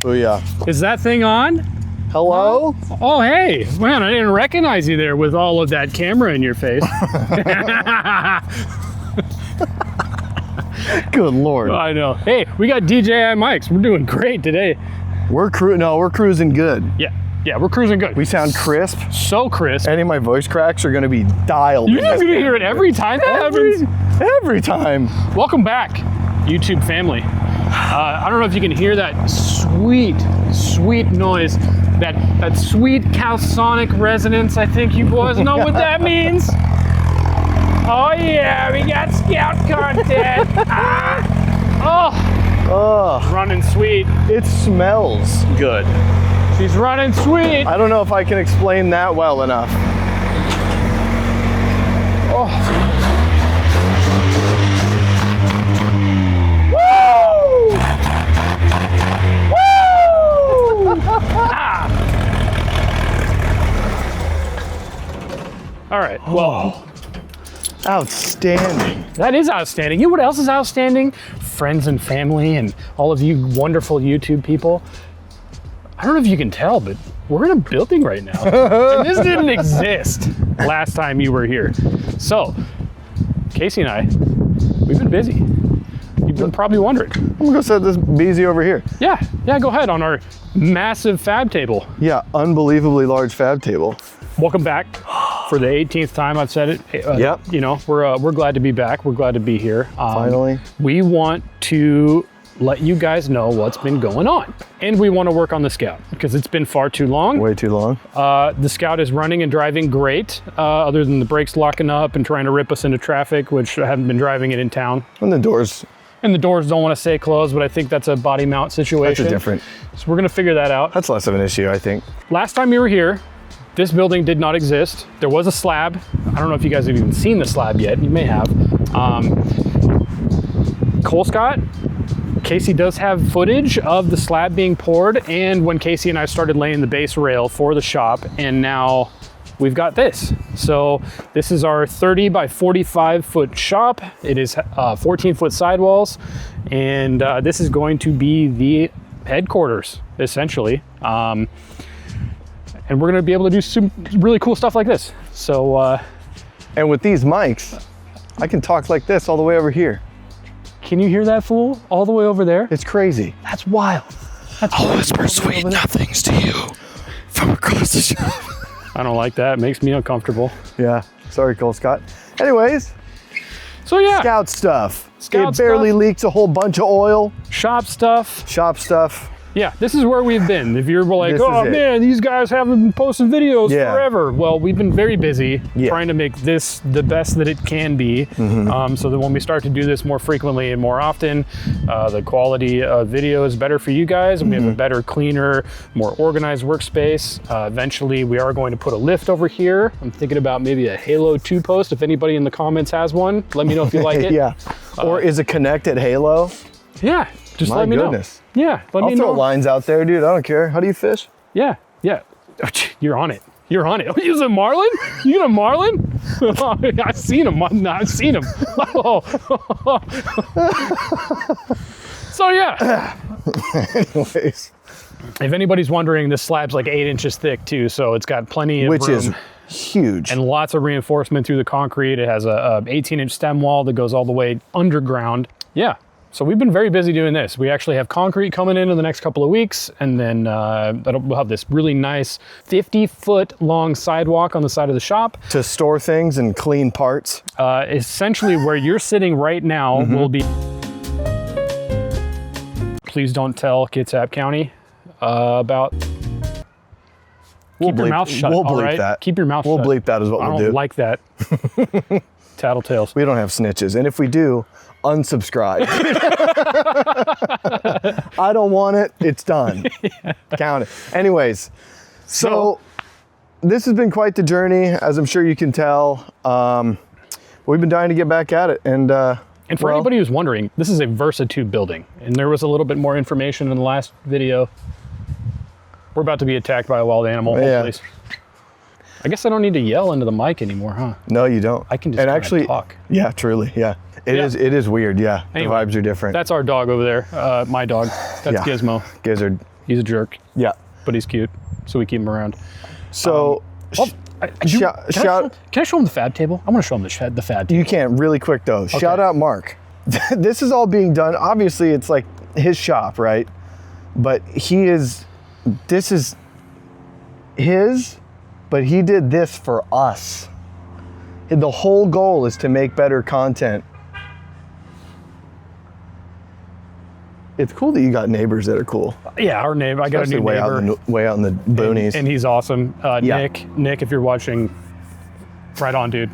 Booyah. Is that thing on? Hello? Oh, hey. Man, I didn't recognize you there with all of that camera in your face. Good Lord. I know. Hey, we got DJI mics. We're doing great today. We're cruising good. Yeah, we're cruising good. We sound crisp. So crisp. Any of my voice cracks are gonna be dialed. You're not gonna hear it every time that happens. Every time. Welcome back, YouTube family. I don't know if you can hear that sweet noise, that sweet calsonic resonance. I think you boys know what that means. Oh yeah, we got scout content. Running sweet. It smells good. She's running sweet. I don't know if I can explain that well enough. All right, well. Outstanding. That is outstanding. You know what else is outstanding? Friends and family and all of you wonderful YouTube people. I don't know if you can tell, but we're in a building right now. And this didn't exist last time you were here. So, Casey and I, we've been busy. You've been probably wondering. I'm gonna go set this BZ over here. Yeah, go ahead on our massive fab table. Yeah, unbelievably large fab table. Welcome back for the 18th time I've said it. Yep. You know, we're glad to be back. We're glad to be here. Finally. We want to let you guys know what's been going on. And we want to work on the Scout because it's been far too long. Way too long. The Scout is running and driving great, other than the brakes locking up and trying to rip us into traffic, which I haven't been driving it in town. And the doors. And the doors don't want to stay closed, but I think that's a body mount situation. That's a different. So we're going to figure that out. That's less of an issue, I think. Last time you were here, this building did not exist. There was a slab. I don't know if you guys have even seen the slab yet. You may have. Colescott, Casey does have footage of the slab being poured and when Casey and I started laying the base rail for the shop, and now we've got this. So this is our 30 by 45 foot shop. It is 14 foot sidewalls, and this is going to be the headquarters, essentially. And we're gonna be able to do some really cool stuff like this. So, and with these mics, I can talk like this all the way over here. Can you hear that fool all the way over there? It's crazy. That's wild. I'll whisper sweet nothings to you from across the shop. I don't like that. It makes me uncomfortable. Yeah. Sorry, Colescott. Anyways. So yeah. Scout stuff. Scout it barely stuff. Leaks a whole bunch of oil. Shop stuff. Shop stuff. Yeah, this is where we've been. If you're like, This oh is it. man, these guys haven't been posting videos Yeah. forever. Well, we've been very busy Yeah. trying to make this the best that it can be. So that when we start to do this more frequently and more often, the quality of video is better for you guys, and we have a better, cleaner, more organized workspace. Eventually, we are going to put a lift over here. I'm thinking about maybe a Halo 2 post. If anybody in the comments has one, let me know if you like it. Yeah. Or is it connected Halo? Yeah, just My let me goodness. know. Yeah, let I'll me throw know. lines out there, dude. I don't care. How do you fish? Yeah. You're on it. You're on it. Oh, you a marlin? You get a marlin? I've seen him. I've seen him. So yeah. Anyways. If anybody's wondering, this slab's like 8 inches thick too, so it's got plenty of Which room. is huge. And lots of reinforcement through the concrete. It has a 18-inch stem wall that goes all the way underground. Yeah. So we've been very busy doing this. We actually have concrete coming in the next couple of weeks, and then we'll have this really nice 50-foot long sidewalk on the side of the shop. To store things and clean parts. Essentially where you're sitting right now will be... Please don't tell Kitsap County about... Keep your mouth shut, We'll all bleep right? that. Keep your mouth We'll shut. bleep that is what I we'll don't do. like that. Tattletales. We don't have snitches. And if we do, unsubscribe. I don't want it. It's done. Count it. Anyways, so this has been quite the journey, as I'm sure you can tell. We've been dying to get back at it. And for anybody who's wondering, this is a Versatube building. And there was a little bit more information in the last video. We're about to be attacked by a wild animal, hopefully. Yeah. I guess I don't need to yell into the mic anymore, huh? No, you don't. I can just and kinda actually talk. Yeah, truly. Yeah. It is weird. Yeah. Anyway, the vibes are different. That's our dog over there. My dog. That's Yeah. Gizmo. Gizzard. He's a jerk, Yeah. but he's cute, so we keep him around. So shout. Can I show him the fab table? I want to show him the fab table. You can really quick though. Shout out Mark. This is all being done. Obviously, it's like his shop, right? But this is his, but he did this for us. The whole goal is to make better content. It's cool that you got neighbors that are cool. Yeah, our neighbor. I got a Especially new neighbor. way out in the boonies. And he's awesome. Yeah. Nick, if you're watching, right on, dude.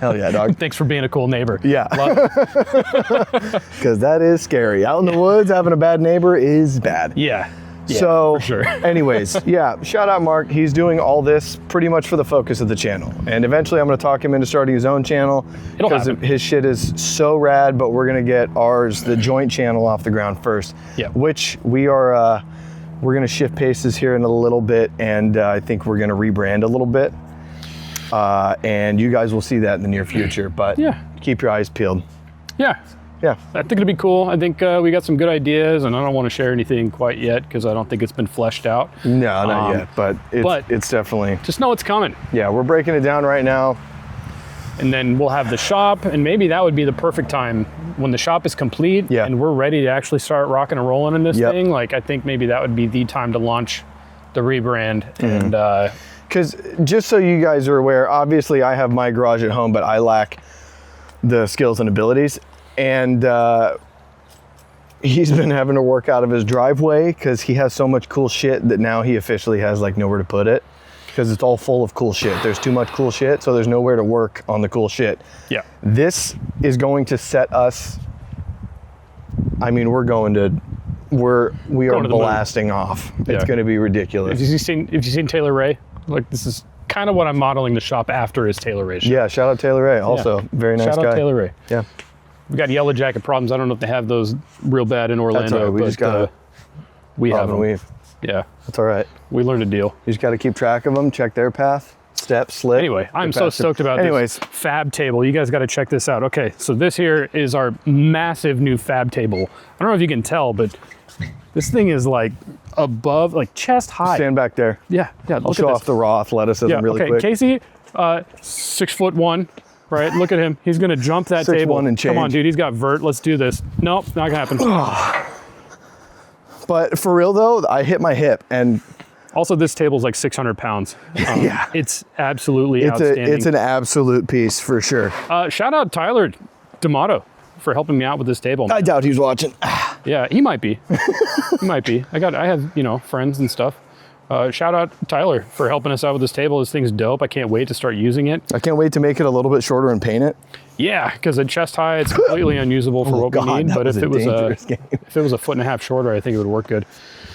Hell yeah, dog. Thanks for being a cool neighbor. Yeah. Love it. Because that is scary. Out in the woods, having a bad neighbor is bad. Yeah. So, for sure. anyways, yeah, shout out Mark. He's doing all this pretty much for the focus of the channel. And eventually I'm going to talk him into starting his own channel It'll because happen. his shit is so rad, but we're going to get ours, the joint channel, off the ground first. Yeah. Which we are, we're going to shift paces here in a little bit, and I think we're going to rebrand a little bit. And you guys will see that in the near future, but Yeah. keep your eyes peeled. Yeah. Yeah. I think it'll be cool. I think we got some good ideas, and I don't want to share anything quite yet because I don't think it's been fleshed out. No, not yet, but but- it's definitely, Just know it's coming. yeah, we're breaking it down right now. And then we'll have the shop, and maybe that would be the perfect time when the shop is complete Yeah. and we're ready to actually start rocking and rolling in this Yep. thing. Like, I think maybe that would be the time to launch the rebrand. Mm-hmm. And Because just so you guys are aware, obviously I have my garage at home, but I lack the skills and abilities. And he's been having to work out of his driveway because he has so much cool shit that now he officially has like nowhere to put it because it's all full of cool shit. There's too much cool shit, so there's nowhere to work on the cool shit. yeah. This is going to set us, I mean, we are Going to the moon. blasting off. Yeah. It's going to be ridiculous. Have you seen Taylor Ray? Like, this is kind of what I'm modeling the shop after is Taylor Ray. Yeah, shout out Taylor Ray, also very nice Shout guy. out Taylor Ray. Yeah. We got yellow jacket problems. I don't know if they have those real bad in Orlando. all right. We but just gotta we Bob have and them. weave. Yeah, That's all right. we learned a deal. You just got to keep track of them, check their path, step, slip. Anyway, I'm get so past it. stoked about Anyways, this fab table. You guys got to check this out. Okay, so this here is our massive new fab table. I don't know if you can tell, but this thing is like above, like chest high. stand back there. Yeah, I'll look show at off this. the raw athleticism Yeah, really okay, quick. Casey, 6'1", right? Look at him. He's gonna jump that 6'1" table. and Come on, change. dude. He's got vert. Let's do this. Nope, not gonna happen. But for real though, I hit my hip, and Also, this table's like 600 pounds. Yeah. It's absolutely it's outstanding. an absolute piece for sure. Shout out Tyler D'Amato for helping me out with this table. I doubt he's watching. Yeah, he might be. He might be. I have, friends and stuff. Shout out Tyler for helping us out with this table. This thing's dope. I can't wait to start using it. I can't wait to make it a little bit shorter and paint it. Yeah, because at chest high, it's completely unusable for Oh, what we God, need. that But was if a it was dangerous game. if it was a foot and a half shorter, I think it would work good.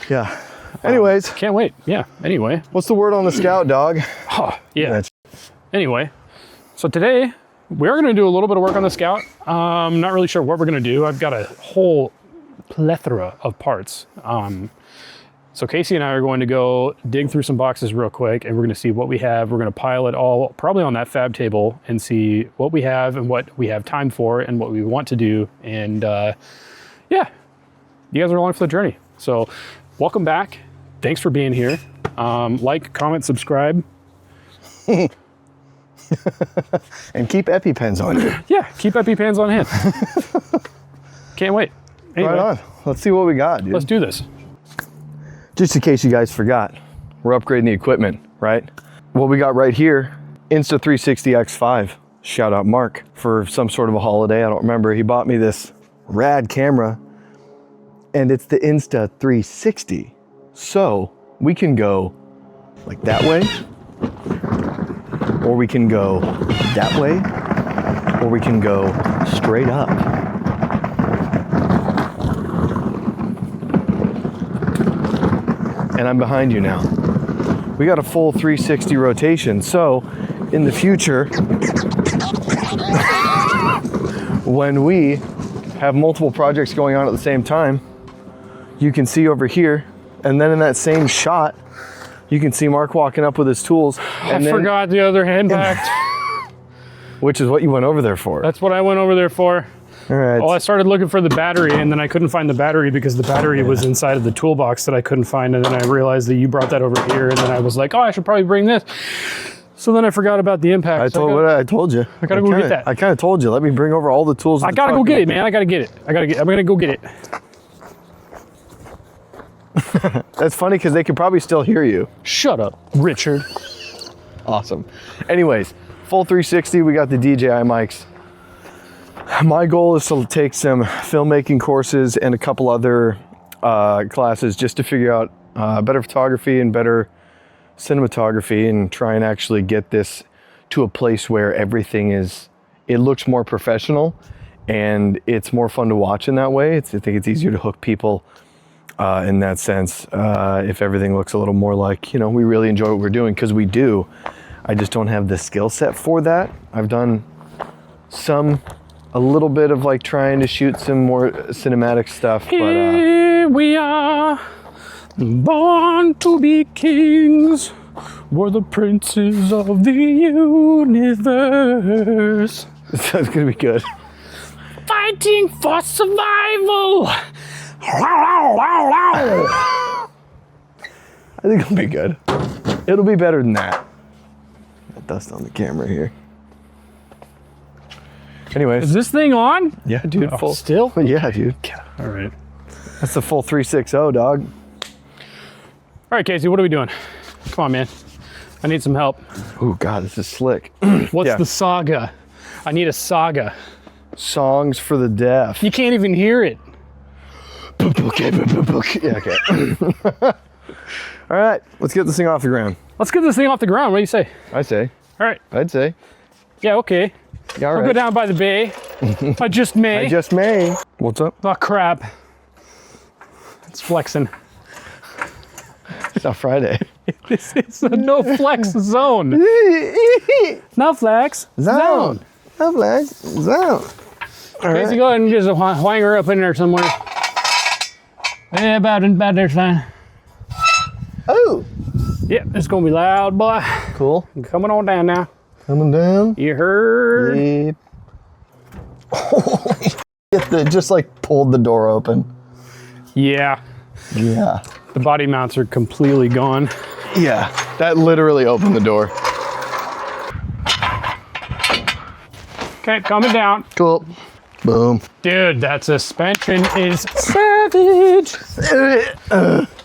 Yeah. Anyways, Can't wait. Yeah. Anyway. what's the word on the Scout, dog? Yeah. That's- Anyway, so today we're going to do a little bit of work on the Scout. Not really sure what we're going to do. I've got a whole plethora of parts. So Casey and I are going to go dig through some boxes real quick, and we're going to see what we have. We're going to pile it all probably on that fab table and see what we have and what we have time for and what we want to do. And yeah, you guys are along for the journey. So welcome back. Thanks for being here. Like, comment, subscribe. And keep EpiPens on you. Yeah, keep EpiPens on hand. Can't wait. Anyway, Right on. Let's see what we got, dude. let's do this. Just in case you guys forgot, we're upgrading the equipment, right? What we got right here, Insta360 X5. Shout out Mark for some sort of a holiday. I don't remember. He bought me this rad camera, and it's the Insta360. So we can go like that way, or we can go that way, or we can go straight up. And I'm behind you now. We got a full 360 rotation. So in the future, when we have multiple projects going on at the same time, you can see over here, and then in that same shot, you can see Mark walking up with his tools. I forgot the other hand packed. Which is what you went over there for. That's what I went over there for. All right. Well, I started looking for the battery, and then I couldn't find the battery because the battery was inside of the toolbox that I couldn't find. And then I realized that you brought that over here, and then I was like, oh, I should probably bring this. So then I forgot about the impact. I told you. I gotta go get that. I kind of told you. Let me bring over all the tools. I gotta go get it, man. I gotta get it. I'm gonna go get it. That's funny because they could probably still hear you. Shut up, Richard. Awesome. Anyways, full 360. We got the DJI mics. My goal is to take some filmmaking courses and a couple other classes just to figure out better photography and better cinematography, and try and actually get this to a place where everything it looks more professional and it's more fun to watch in that way. I think it's easier to hook people in that sense if everything looks a little more like, you know, we really enjoy what we're doing, because we do. I just don't have the skill set for that. I've done a little bit of like trying to shoot some more cinematic stuff, but Here we are, born to be kings. We're the princes of the universe. it's gonna be good. Fighting for survival. I think it'll be good. It'll be better than that. Got dust on the camera here. Anyways, Is this thing on? yeah, dude, Oh, full. still? Yeah, dude. All right. That's the full 360, dog. All right, Casey, what are we doing? Come on, man. I need some help. Oh God, this is slick. What's Yeah. the saga? I need a saga. Songs for the deaf. You can't even hear it. Yeah, okay. All right, let's get this thing off the ground. Let's get this thing off the ground. What do you say? I say. All right. I'd say. Yeah, okay. Yeah, all I'll right. go down by the bay. I just may. I just may. What's up? Oh, crap. It's flexing. It's not Friday. This is a no flex zone. No flex Zone. No flags. Zone. All Casey, right. go ahead and just hang her up in there somewhere. Yeah, about there's fine. Oh, Yep, it's gonna be loud, boy. cool. Coming on down now. Coming down. You heard? Yep. Holy shit, that just like pulled the door open. Yeah. Yeah. The body mounts are completely gone. Yeah, that literally opened the door. Okay, coming down. Cool. Boom. Dude, that suspension is savage.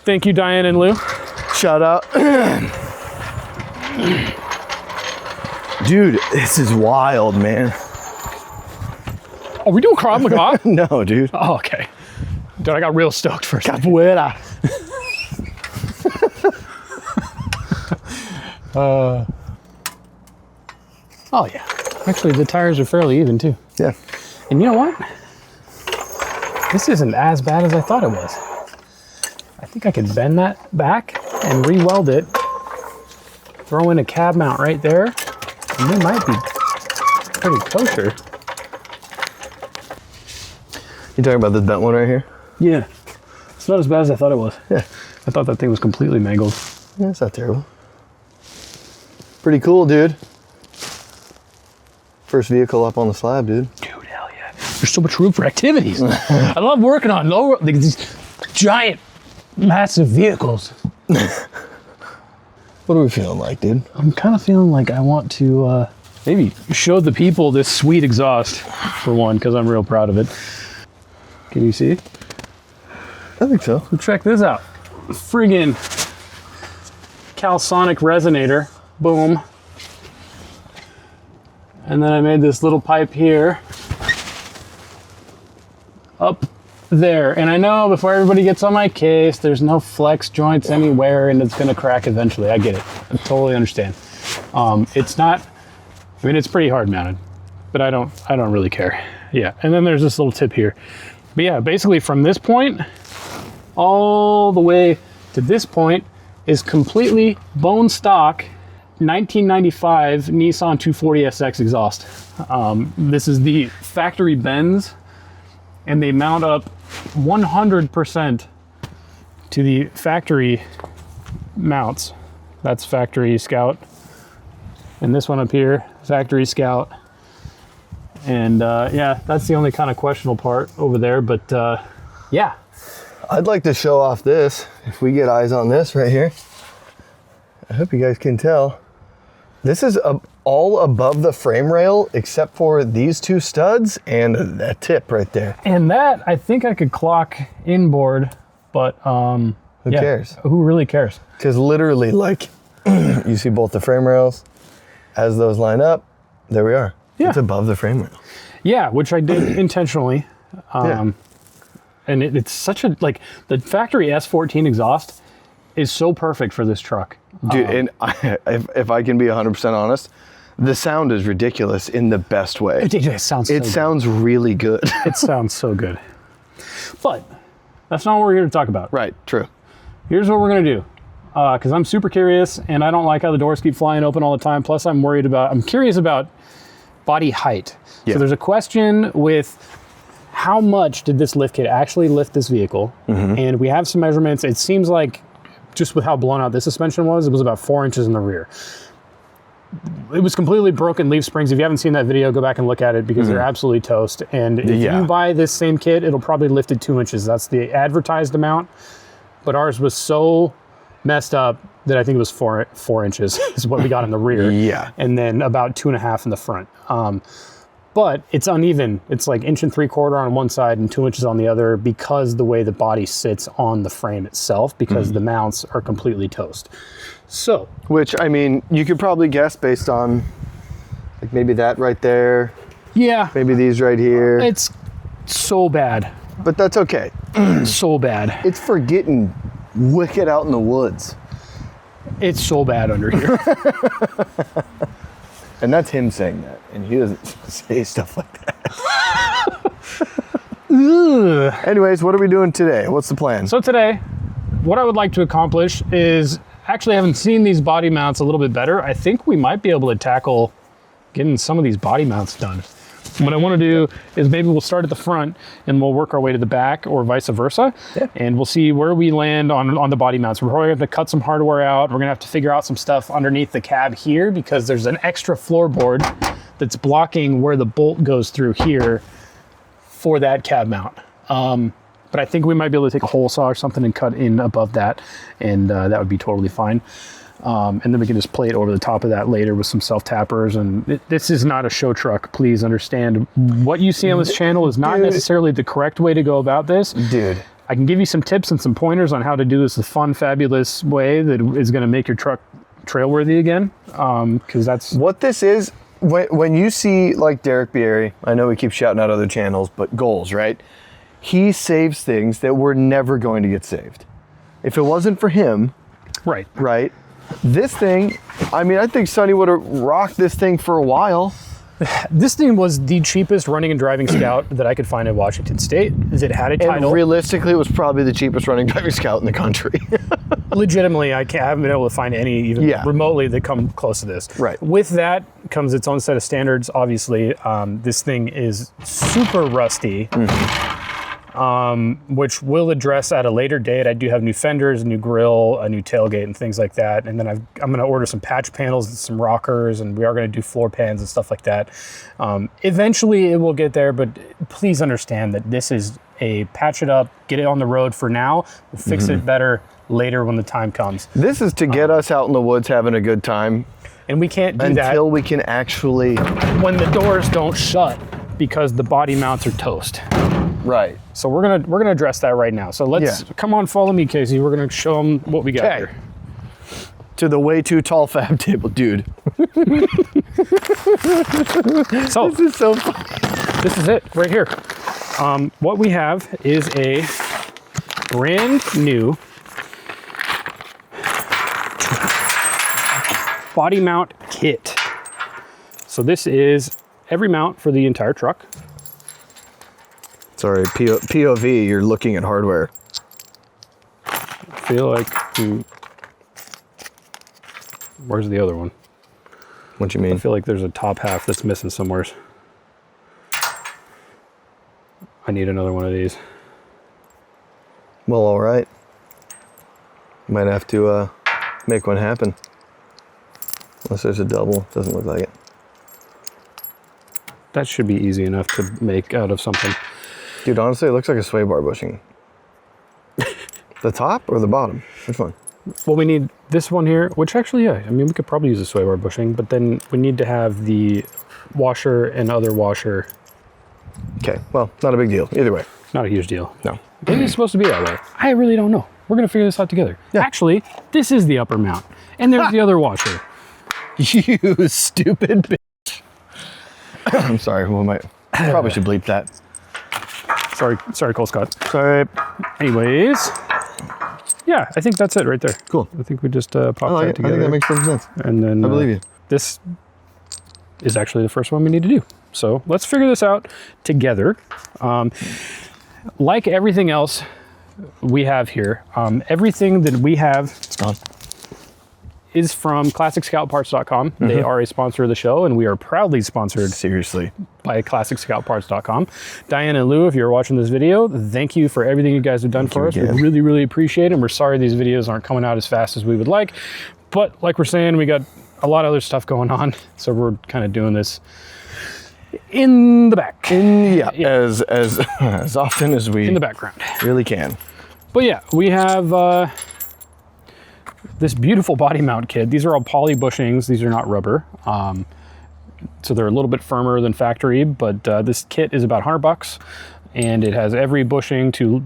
Thank you, Diane and Lou. Shout out. Dude, this is wild, man. Are we doing Krav Maga? No, dude. Oh, okay. Dude, I got real stoked for a second. Capoeira. Oh, yeah. Actually, the tires are fairly even, too. Yeah. And you know what? This isn't as bad as I thought it was. I think I could bend that back and re-weld it. Throw in a cab mount right there. And they might be pretty kosher. You talking about this bent one right here? Yeah. It's not as bad as I thought it was. Yeah. I thought that thing was completely mangled. Yeah, it's not terrible. Pretty cool, dude. First vehicle up on the slab, dude. Dude, hell yeah. There's so much room for activities. I love working on these giant, massive vehicles. What are we feeling like, dude? I'm kind of feeling like I want to maybe show the people this sweet exhaust, for one, because I'm real proud of it. Can you see? I think so. So check this out. Friggin' Calsonic resonator. Boom. And then I made this little pipe here. Up there. And I know before everybody gets on my case, there's no flex joints anywhere and it's gonna crack eventually. I get it. I totally understand. It's not, I mean, it's pretty hard mounted, but I don't really care. Yeah, and then there's this little tip here. But yeah, basically from this point all the way to this point is completely bone stock 1995 Nissan 240SX exhaust. This is the factory bends, and they mount up 100% to the factory mounts. That's factory Scout. And this one up here, factory Scout. And yeah, that's the only kind of questionable part over there. But yeah, I'd like to show off this, if we get eyes on this right here. I hope you guys can tell. This is all above the frame rail except for these two studs and that tip right there. and that I think I could clock inboard, but Who cares? Who really cares? Because literally, like, you see both the frame rails. As those line up, there we are. Yeah. It's above the frame rail. Yeah, which I did intentionally. Yeah. And it's such a, like, the factory S14 exhaust is so perfect for this truck. Dude, and if I can be 100% honest, the sound is ridiculous in the best way. It sounds so It good. sounds really good. It sounds so good. But that's not what we're here to talk about. Right, true. Here's what we're going to do. Because I'm super curious and I don't like how the doors keep flying open all the time. Plus, I'm curious about body height. Yeah. So there's a question with how much did this lift kit actually lift this vehicle? And we have some measurements. It seems like just with how blown out this suspension was, it was about 4 inches in the rear. It was completely broken leaf springs. If you haven't seen that video, go back and look at it because they're absolutely toast. And if Yeah. you buy this same kit, it'll probably lift it 2 inches. That's the advertised amount. But ours was so messed up that I think it was four inches is what we got in the rear. Yeah. And then about 2.5 in the front. But it's uneven. It's like 1.75 inches on one side and 2 inches on the other because the way the body sits on the frame itself, because the mounts are completely toast. So Which, I mean, you could probably guess based on, like, maybe that right there, yeah, maybe these right here. it's so bad. But that's okay. So bad. It's for getting wicked out in the woods. It's so bad under here. And that's him saying that. And he doesn't say stuff like that. Anyways, what are we doing today? What's the plan? So today, what I would like to accomplish is actually having seen these body mounts a little bit better, I think we might be able to tackle getting some of these body mounts done. What I want to do is maybe we'll start at the front and we'll work our way to the back or vice versa. Yeah. And we'll see where we land on the body mounts. We're probably going to have to cut some hardware out. We're going to have to figure out some stuff underneath the cab here because there's an extra floorboard that's blocking where the bolt goes through here for that cab mount. But I think we might be able to take a hole saw or something and cut in above that, and that would be totally fine. And then we can just plate over the top of that later with some self-tappers. And this is not a show truck. Please understand, what you see on this channel is not Dude. necessarily the correct way to go about this. Dude. I can give you some tips and some pointers on how to do this the fun, fabulous way that is going to make your truck trailworthy again. Because that's... What this is, when you see, like, Derek Bieri, I know we keep shouting out other channels, but goals, right? He saves things that were never going to get saved. If it wasn't for him, Right. right? This thing, I mean, I think Sonny would have rocked this thing for a while. This thing was the cheapest running and driving Scout that I could find in Washington State. It had a And title. realistically, it was probably the cheapest running driving Scout in the country. Legitimately, I haven't been able to find any even Yeah. remotely that come close to this. Right. With that comes its own set of standards, obviously. This thing is super rusty, which we'll address at a later date. I do have new fenders, a new grill, a new tailgate, and things like that. And then I'm going to order some patch panels and some rockers, and we are going to do floor pans and stuff like that. Eventually, it will get there, but please understand that this is a patch it up, get it on the road for now. We'll fix it better later when the time comes. This is to get us out in the woods having a good time And we can't do until we can actually... that when the doors don't shut because the body mounts are toast. Right. So we're gonna address that right now. So let's come on, follow me, Casey. We're gonna show them what we got Okay. here. To the way too tall fab table, dude. So This is so funny. this is it right here. What we have is a brand new body mount kit. So this is every mount for the entire truck. Sorry, POV, you're looking at hardware. I feel like where's the other one? What you I mean? feel like there's a top half that's missing somewhere. I need another one of these. Well, all right. Might have to make one happen. Unless there's a double. Doesn't look like it. That should be easy enough to make out of something. Dude, honestly, it looks like a sway bar bushing. The top or the bottom? Which one? Well, we need this one here, which actually, yeah, I mean, we could probably use a sway bar bushing, but then we need to have the washer and other washer. Okay, well, not a big deal. Either way. Not a huge deal. No. Maybe it's supposed to be that way. I really don't know. We're going to figure this out together. Yeah. Actually, this is the upper mount, and there's the other washer. You stupid bitch. I'm sorry, who am I? Probably should bleep that. Sorry, Cole Scott. Sorry. Anyways, yeah, I think that's it right there. Cool. I think we just popped I like that it. I together. think that makes perfect sense. And then I believe you. This is actually the first one we need to do. So let's figure this out together. Like everything else we have here, everything that we have It's gone. is from ClassicScoutParts.com. They are a sponsor of the show, and we are proudly sponsored Seriously. by ClassicScoutParts.com. Diane and Lou, if you're watching this video, thank you for everything you guys have done for us. again. We really, really appreciate it. And we're sorry these videos aren't coming out as fast as we would like. But like we're saying, we got a lot of other stuff going on. So we're kind of doing this in the back. Yeah, as often as we In the background. really can. But yeah, we have this beautiful body mount kit. These are all poly bushings. These are not rubber. So they're a little bit firmer than factory, but this kit is about $100, and it has every bushing to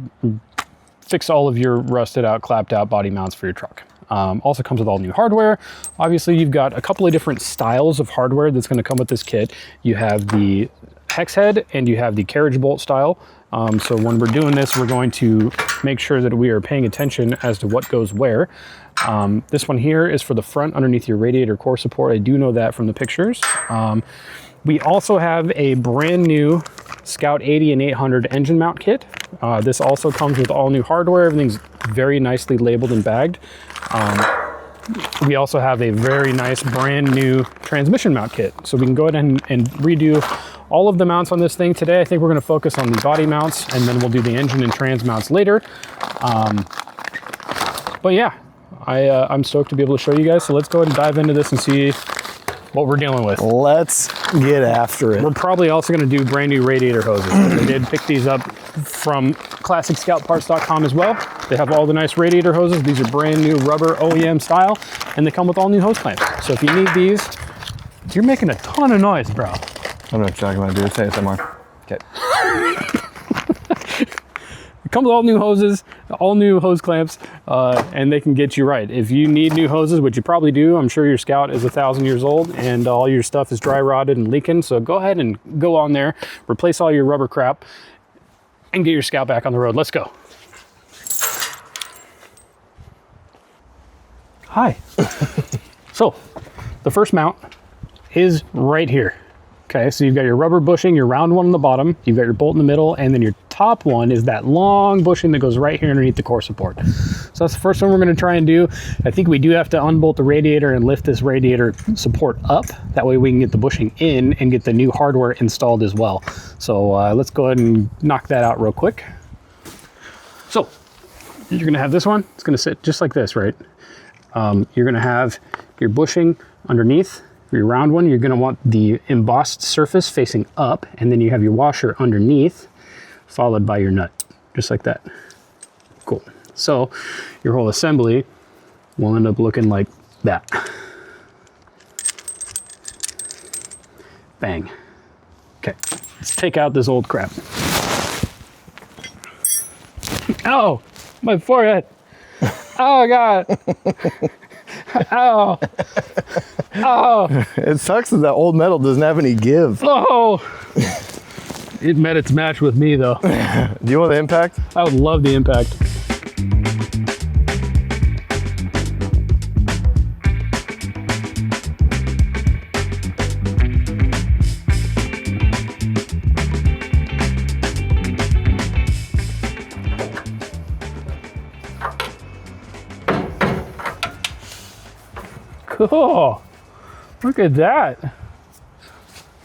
fix all of your rusted out, clapped out body mounts for your truck. Also comes with all new hardware. Obviously, you've got a couple of different styles of hardware that's going to come with this kit. You have the hex head and you have the carriage bolt style. So when we're doing this, we're going to make sure that we are paying attention as to what goes where. This one here is for the front underneath your radiator core support. I do know that from the pictures. We also have a brand new Scout 80 and 800 engine mount kit. This also comes with all new hardware. Everything's very nicely labeled and bagged. We also have a very nice brand new transmission mount kit. So we can go ahead and redo all of the mounts on this thing today. I think we're going to focus on the body mounts, and then we'll do the engine and trans mounts later. But yeah, I'm stoked to be able to show you guys. So let's go ahead and dive into this and see what we're dealing with. Let's get after it. We're probably also going to do brand new radiator hoses. I did pick these up from ClassicScoutParts.com as well. They have all the nice radiator hoses. These are brand new rubber OEM style, and they come with all new hose clamps. So if you need these, you're making a ton of noise, bro. I don't know what you're talking about, dude. Say it somewhere. Okay. It comes with all new hoses, all new hose clamps, and they can get you right. If you need new hoses, which you probably do, I'm sure your Scout is 1,000 years old and all your stuff is dry rotted and leaking. So go ahead and go on there, replace all your rubber crap, and get your Scout back on the road. Let's go. Hi. So the first mount is right here. Okay, so you've got your rubber bushing, your round one on the bottom, you've got your bolt in the middle, and then your top one is that long bushing that goes right here underneath the core support. So that's the first one we're going to try and do. I think we do have to unbolt the radiator and lift this radiator support up. That way we can get the bushing in and get the new hardware installed as well. So let's go ahead and knock that out real quick. So you're going to have this one. It's going to sit just like this, right? You're going to have your bushing underneath. For your round one, you're going to want the embossed surface facing up, and then you have your washer underneath, followed by your nut, just like that. Cool. So your whole assembly will end up looking like that. Bang. Okay, let's take out this old crap. Ow, my forehead. Oh God. Ow. Oh. It sucks that old metal doesn't have any give. Oh. It met its match with me though. Do you want the impact? I would love the impact. Cool. Look at that.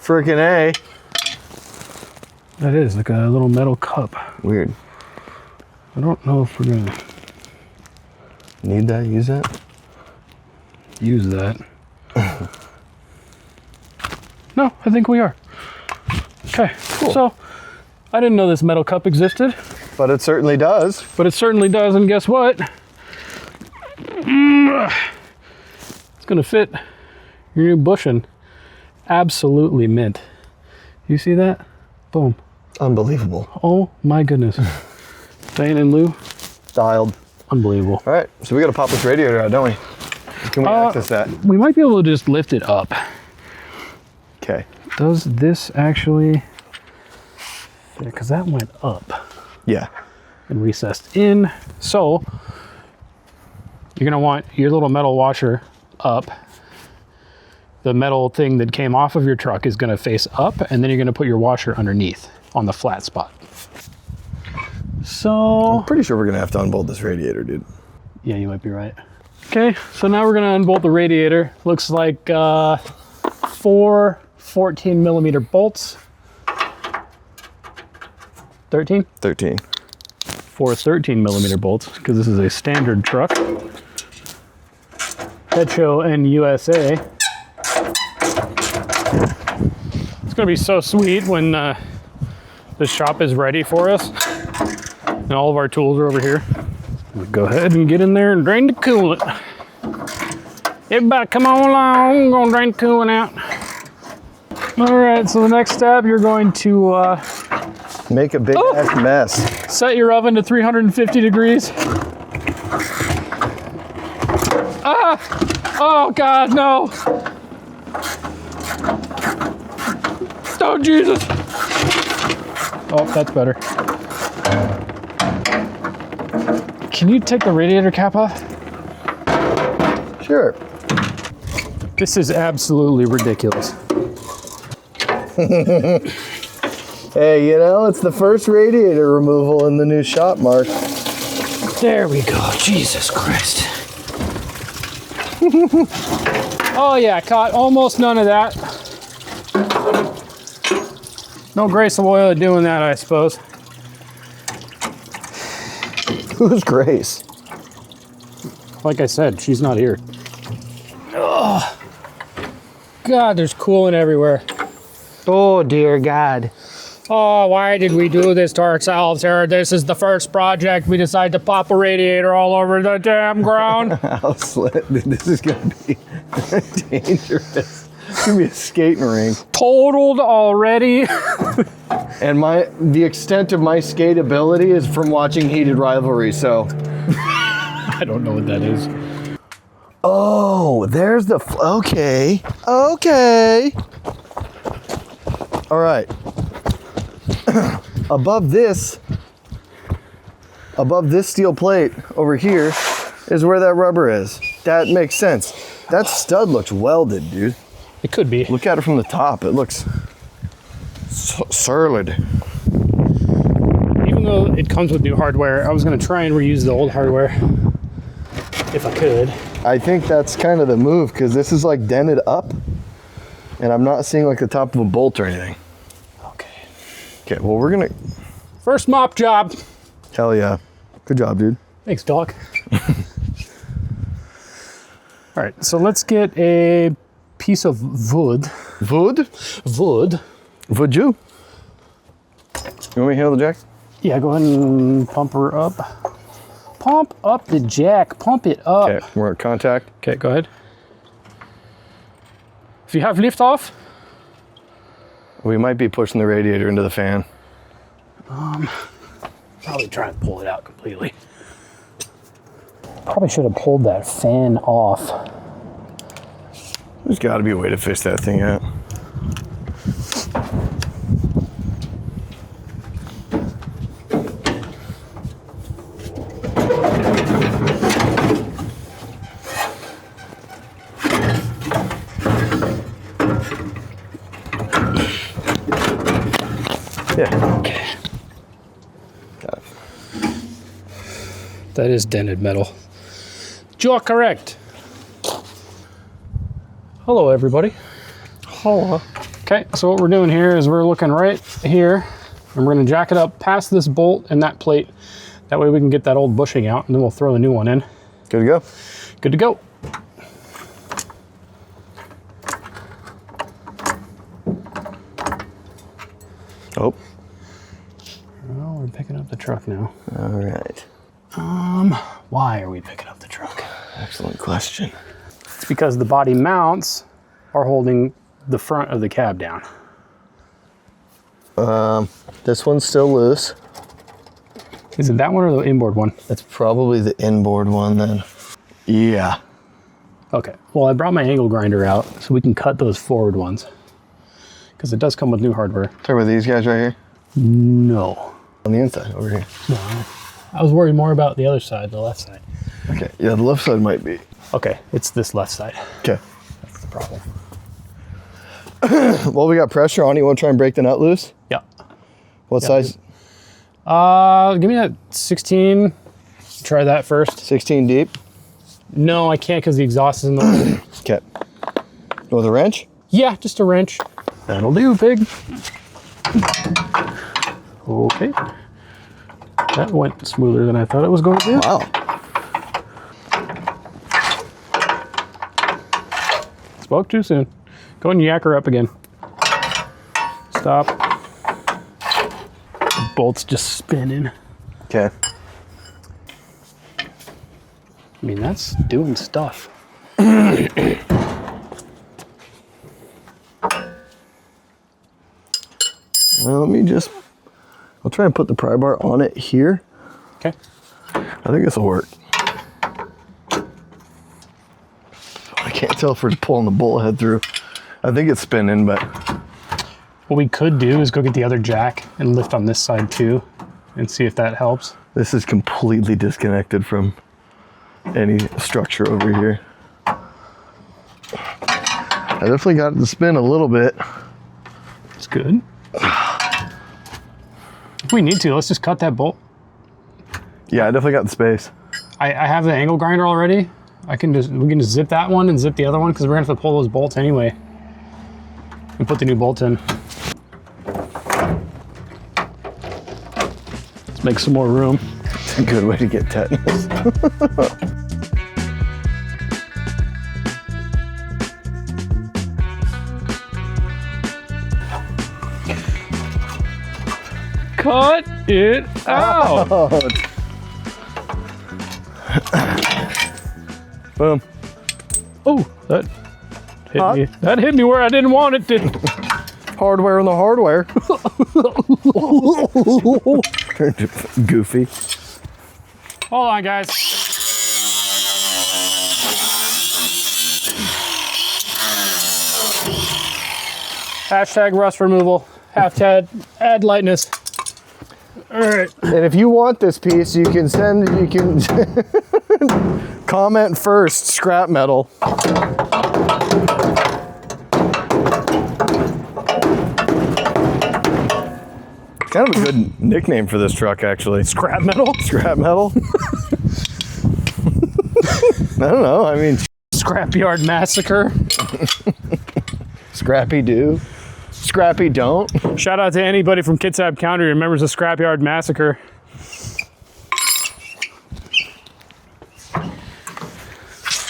Frickin' A. That is like a little metal cup. Weird. I don't know if we're gonna Need that? Use that? use that. No, I think we are. Okay, so I didn't know this metal cup existed, But it certainly does. but it certainly does, and guess what? It's gonna fit your new bushing. Absolutely mint. You see that? Boom. Unbelievable. Oh my goodness. Diane and Lou, Dialed. unbelievable. All right, so we got to pop this radiator out, don't we? Can we access that? We might be able to just lift it up. Okay. Does this actually, because that went up Yeah. and recessed in. So you're gonna want your little metal washer up. The metal thing that came off of your truck is gonna face up, and then you're gonna put your washer underneath on the flat spot. So, Pretty sure we're going to have to unbolt this radiator, dude. yeah, you might be right. Okay, so now we're gonna unbolt the radiator. Looks like 4 14mm bolts. 13? 13. 4 13mm bolts, because this is a standard truck. Petro and USA. It's gonna be so sweet when the shop is ready for us and all of our tools are over here. We'll go ahead and get in there and drain the coolant. Everybody come on along, I'm gonna drain the coolant out. All right, so the next step, you're going to Make a big ass mess. set your oven to 350 degrees. Ah! Oh God, no! Oh Jesus! Oh, that's better. Can you take the radiator cap off? Sure. This is absolutely ridiculous. Hey, you know, it's the first radiator removal in the new shop, Mark. There we go. Jesus Christ. Oh yeah, caught almost none of that. No Grace Loyola doing that, I suppose. Who's Grace? Like I said, she's not here. Oh, God, there's coolant everywhere. Oh, dear God. Oh, why did we do this to ourselves here? This is the first project. We decided to pop a radiator all over the damn ground. How slit. Dude, this is going to be dangerous. It's going to be a skating rink. Totaled already. And the extent of my skate ability is from watching Heated Rivalry, so. I don't know what that is. Oh, there's the, okay. Okay. All right. above this steel plate over here is where that rubber is. That makes sense. That stud looks welded, dude. It could be. Look at it from the top. It looks solid. Even though it comes with new hardware, I was going to try and reuse the old hardware if I could. I think that's kind of the move because this is like dented up and I'm not seeing like the top of a bolt or anything. Okay. Okay, well, we're gonna. First mop job. Hell yeah. Good job, dude. Thanks, Doc. All right, so let's get a piece of wood. Wood? Wood. Would you? You want me to handle the jack? Yeah, go ahead and pump her up. Pump up the jack. Pump it up. Okay, we're at contact. Okay, go ahead. If you have lift off, We might be pushing the radiator into the fan. probably try and pull it out completely. Probably should have pulled that fan off. There's got to be a way to fish that thing out. Yeah. Okay. Got it. That is dented metal. You are correct. Hello, everybody. Hello. Okay, so what we're doing here is we're looking right here, and we're going to jack it up past this bolt and that plate. That way we can get that old bushing out, and then we'll throw the new one in. Good to go. Good to go. truck now. All right. Why are we picking up the truck? Excellent question. It's because the body mounts are holding the front of the cab down. This one's still loose. Is it that one or the inboard one? That's probably the inboard one then. Yeah. Okay, well, I brought my angle grinder out so we can cut those forward ones. Because it does come with new hardware. Talk about these guys right here. No. On the inside, over here. I was worried more about the other side, the left side. Okay, yeah, the left side might be. Okay, it's this left side. Okay. That's the problem. Well, we got pressure on it. You want to try and break the nut loose? Yeah. What size? Give me that 16. Try that first. 16 deep. No, I can't because the exhaust is in the way. Okay. With a wrench? Yeah, just a wrench. That'll do, pig. Okay. That went smoother than I thought it was going to do. Wow. Spoke too soon. Go and yak her up again. Stop. The bolt's just spinning. Okay. I mean, that's doing stuff. Well, let me just, I'll try and put the pry bar on it here. Okay. I think this will work. I can't tell if we're pulling the bolt head through. I think it's spinning, but What we could do is go get the other jack and lift on this side too and see if that helps. this is completely disconnected from any structure over here. I definitely got it to spin a little bit. It's good. If we need to, let's just cut that bolt. Yeah, I definitely got the space. I have the angle grinder already. We can just zip that one and zip the other one because we're gonna have to pull those bolts anyway. And put the new bolt in. Let's make some more room. It's a good way to get tetanus. Cut it out. Boom. Oh, that hit me. That hit me where I didn't want it to. Hardware in the hardware. Goofy. Hold on, guys. Hashtag rust removal. Hashtag add lightness. All right. And if you want this piece, you can comment first, scrap metal. Kind of a good nickname for this truck, actually. Scrap metal. Scrap metal? I don't know. I mean, Scrapyard massacre. Scrappy do, Scrappy don't. Shout out to anybody from Kitsap County who remembers the Scrapyard massacre.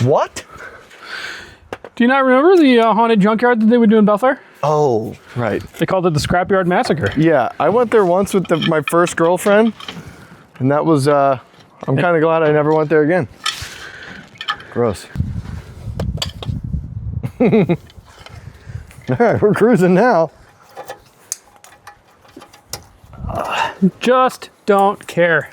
What? Do you not remember the haunted junkyard that they would do in Belfair? Oh, right. They called it the Scrapyard massacre. Yeah, I went there once with my first girlfriend, and that was, I'm kind of glad I never went there again. Gross. All right, we're cruising now. Just don't care.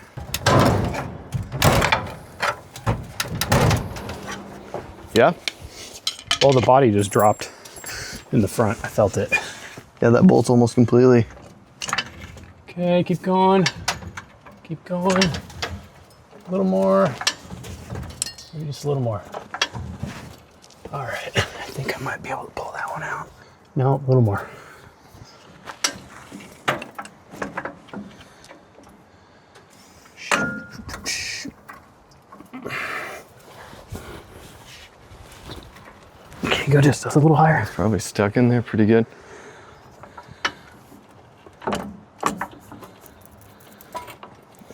Yeah? Oh, the body just dropped in the front. I felt it. Yeah, that bolt's almost completely. Okay, keep going. Keep going. A little more. Maybe just a little more. All right. I think I might be able to pull that one out. No, a little more. Okay, go just a little higher. Probably stuck in there pretty good. I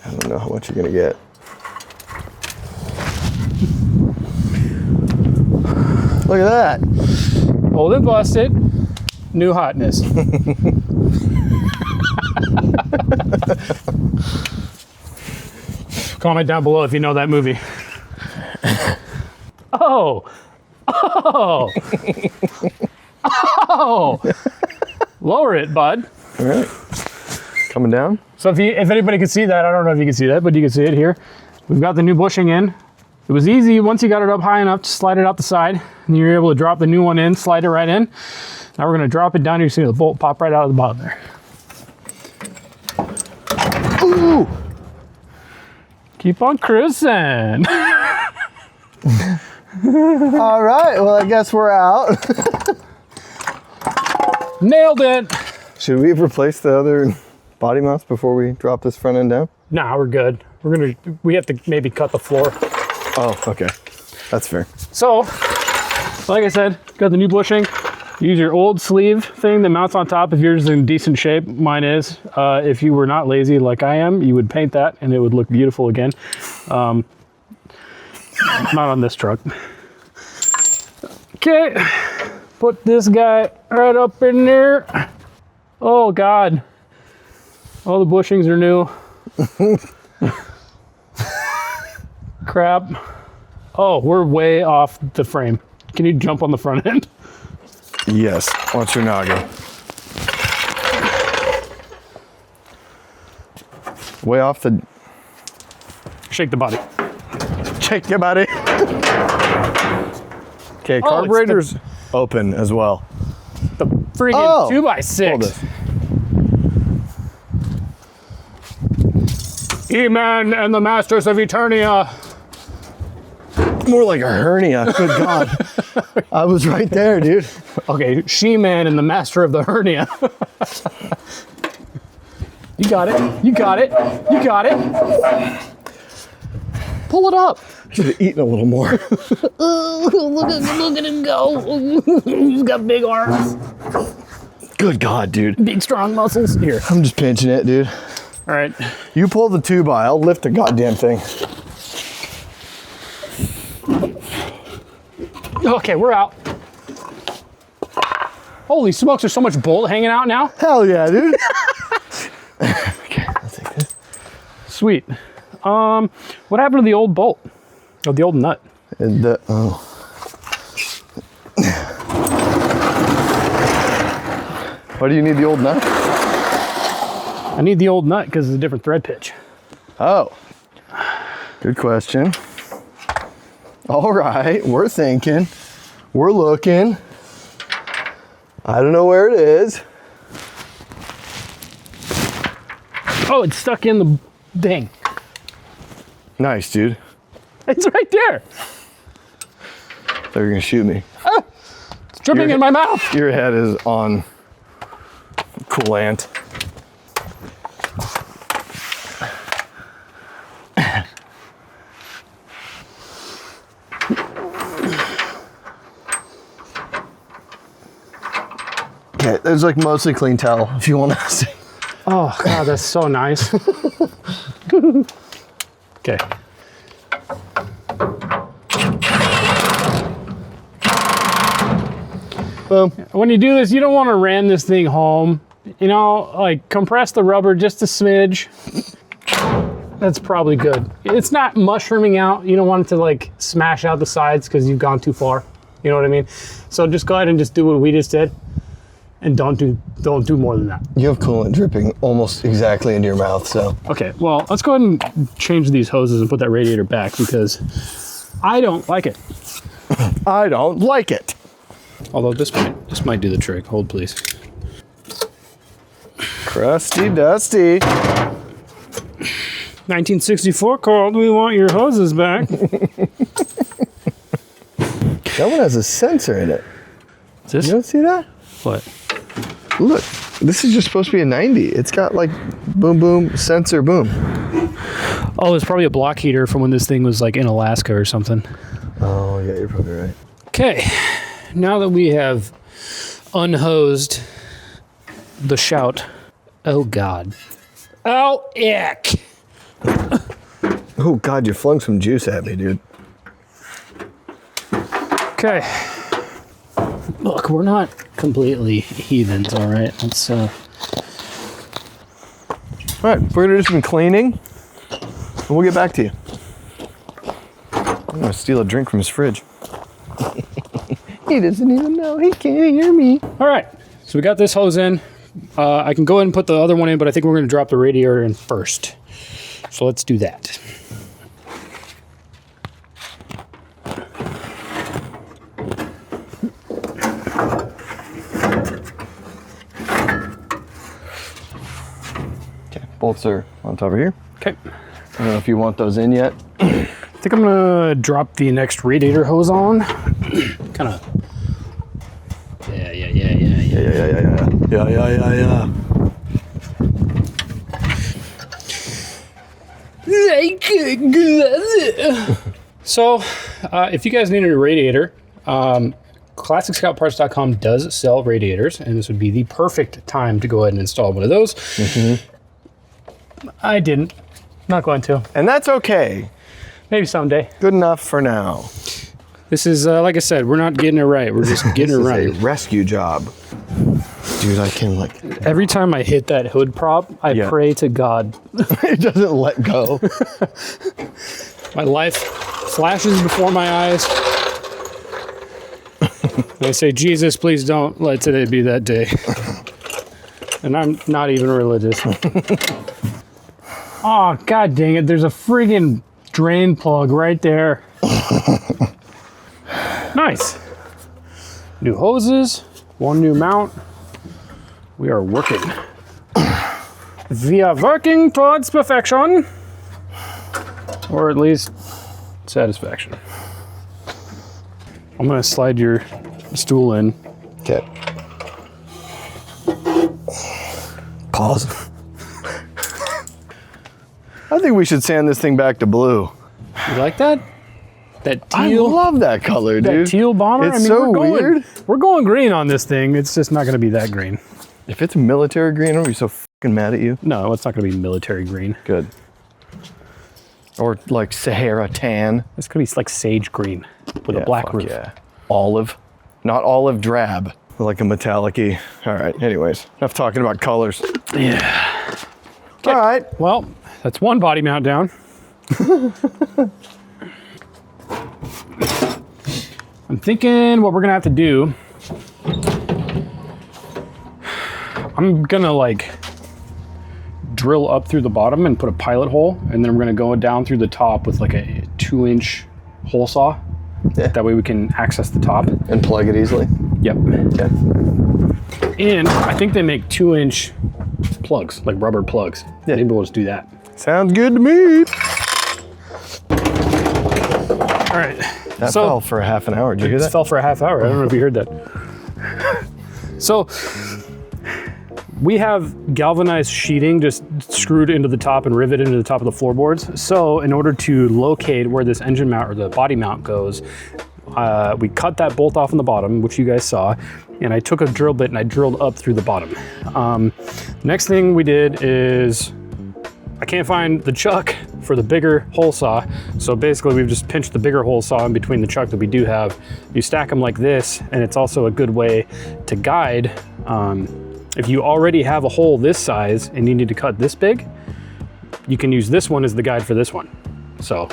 don't know how much you're gonna get. Look at that. Old and busted. New hotness. Comment down below if you know that movie. Oh. Oh. Oh. Lower it, bud. All right. Coming down. So if anybody can see that, I don't know if you can see that, but you can see it here. We've got the new bushing in. It was easy once you got it up high enough to slide it out the side, and you're able to drop the new one in, slide it right in. Now we're gonna drop it down. You see the bolt pop right out of the bottom there. Ooh! Keep on cruising. All right, well, I guess we're out. Nailed it. Should we replace the other body mounts before we drop this front end down? Nah, we're good. We have to maybe cut the floor. Oh, okay. That's fair. So, like I said, got the new bushing. Use your old sleeve thing that mounts on top if yours is in decent shape. Mine is. If you were not lazy like I am, you would paint that and it would look beautiful again. Not on this truck. Okay, put this guy right up in there. Oh God, all the bushings are new. Crap. Oh, we're way off the frame. Can you jump on the front end? Yes. Watch your noggin. Way off the... Shake the body. Check your body. Okay, Oh, it's carburetor's open as well. The friggin' Oh, 2x6. Hold this. E-Man and the Masters of Eternia. More like a hernia. Good God. I was right there, dude. Okay, She-Man and the Master of the Hernia. You got it. You got it. You got it. Pull it up. Should have eaten a little more. Look at him go. He's got big arms, Good God, dude. big strong muscles. Here. I'm just pinching it, dude. All right. You pull the 2x, I'll lift the goddamn thing. Okay, we're out. Holy smokes, there's so much bolt hanging out now. Hell yeah, dude. Okay, I'll take this. Sweet. What happened to the old bolt? Oh, the old nut. And the, oh. Why do you need the old nut? I need the old nut because it's a different thread pitch. Oh, good question. All right, we're thinking, we're looking. I don't know where it is. Oh, it's stuck in the thing. Nice, dude. It's right there. They're gonna shoot me. It's dripping in my mouth. Your head is on coolant. Okay, there's like mostly clean towel if you want to see. Oh, God, that's so nice. Okay. Boom. When you do this, you don't want to ram this thing home. You know, like compress the rubber just a smidge. That's probably good. It's not mushrooming out. You don't want it to like smash out the sides because you've gone too far. You know what I mean? So just go ahead and just do what we just did. And don't do more than that. You have coolant dripping almost exactly into your mouth, so. Okay, well, let's go ahead and change these hoses and put that radiator back because I don't like it. I don't like it. Although this might do the trick. Hold, please. Crusty dusty. 1964 called, we want your hoses back. That one has a sensor in it. Is this? You don't see that? What? Look, this is just supposed to be a 90. It's got like boom, boom, sensor, boom. Oh, it's probably a block heater from when this thing was like in Alaska or something. Oh, yeah, you're probably right. Okay, now that we have unhosed the Shout. Oh, God. Oh, ick. Oh, God, you flung some juice at me, dude. Okay. Look, we're not completely heathens, all right? Let's, All right, we're gonna do some cleaning. and we'll get back to you. I'm gonna steal a drink from his fridge. He doesn't even know. He can't hear me. All right, so we got this hose in. I can go ahead and put the other one in, but I think we're gonna drop the radiator in first. So let's do that. Okay, bolts are on top of here. Okay. I don't know if you want those in yet. I think I'm gonna drop the next radiator hose on. Kind of. Yeah. Yeah. So, if you guys needed a radiator, ClassicScoutParts.com does sell radiators, and this would be the perfect time to go ahead and install one of those. I didn't. Not going to. And that's okay. Maybe someday. Good enough for now. This is, like I said, we're not getting it right. We're just getting it This right. is a rescue job. Dude, I can like... Every time I hit that hood prop, I pray to God. It doesn't let go. My life flashes before my eyes. And I say, Jesus, please don't let today be that day. And I'm not even religious. Oh, God dang it. There's a friggin' drain plug right there. Nice. New hoses, one new mount. We are working. We are working towards perfection. Or at least satisfaction. I'm gonna slide your stool in. Okay. Pause. I think we should sand this thing back to blue. You like that? That I teal, love that color, that dude. teal bomber. It's so weird. We're going green on this thing. It's just not gonna be that green. If it's military green, I'll be so fucking mad at you. No, it's not gonna be military green. Good. Or like Sahara tan. It's gonna be like sage green with a black fuck roof. Yeah. Olive. Not olive drab. Like a metallic-y. All right, anyways. Enough talking about colors. Yeah. All right. Well, that's one body mount down. I'm thinking what we're gonna have to do. I'm gonna like drill up through the bottom and put a pilot hole, and then we're gonna go down through the top with like a 2-inch hole saw. Yeah. That way we can access the top. And plug it easily. Yep. Okay. And I think they make 2-inch plugs, like rubber plugs. Yeah. Maybe we'll just do that. Sounds good to me. All right. That fell for a half an hour. Did you hear It that? fell for a half hour. I don't know if you heard that. So we have galvanized sheeting just screwed into the top and riveted into the top of the floorboards. So in order to locate where this engine mount or the body mount goes, we cut that bolt off on the bottom, which you guys saw, and I took a drill bit and I drilled up through the bottom. Next thing we did is I can't find the chuck for the bigger hole saw. So basically we've just pinched the bigger hole saw in between the chuck that we do have. You stack them like this, and it's also a good way to guide. If you already have a hole this size and you need to cut this big, you can use this one as the guide for this one. So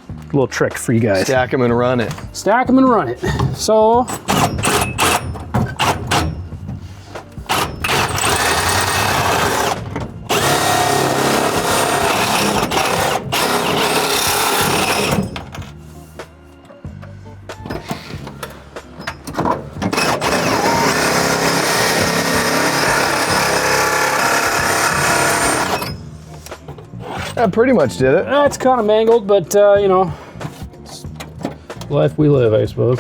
a little trick for you guys. Stack them and run it. Stack them and run it. So That pretty much did it. it's kind of mangled, but you know, it's life we live, I suppose.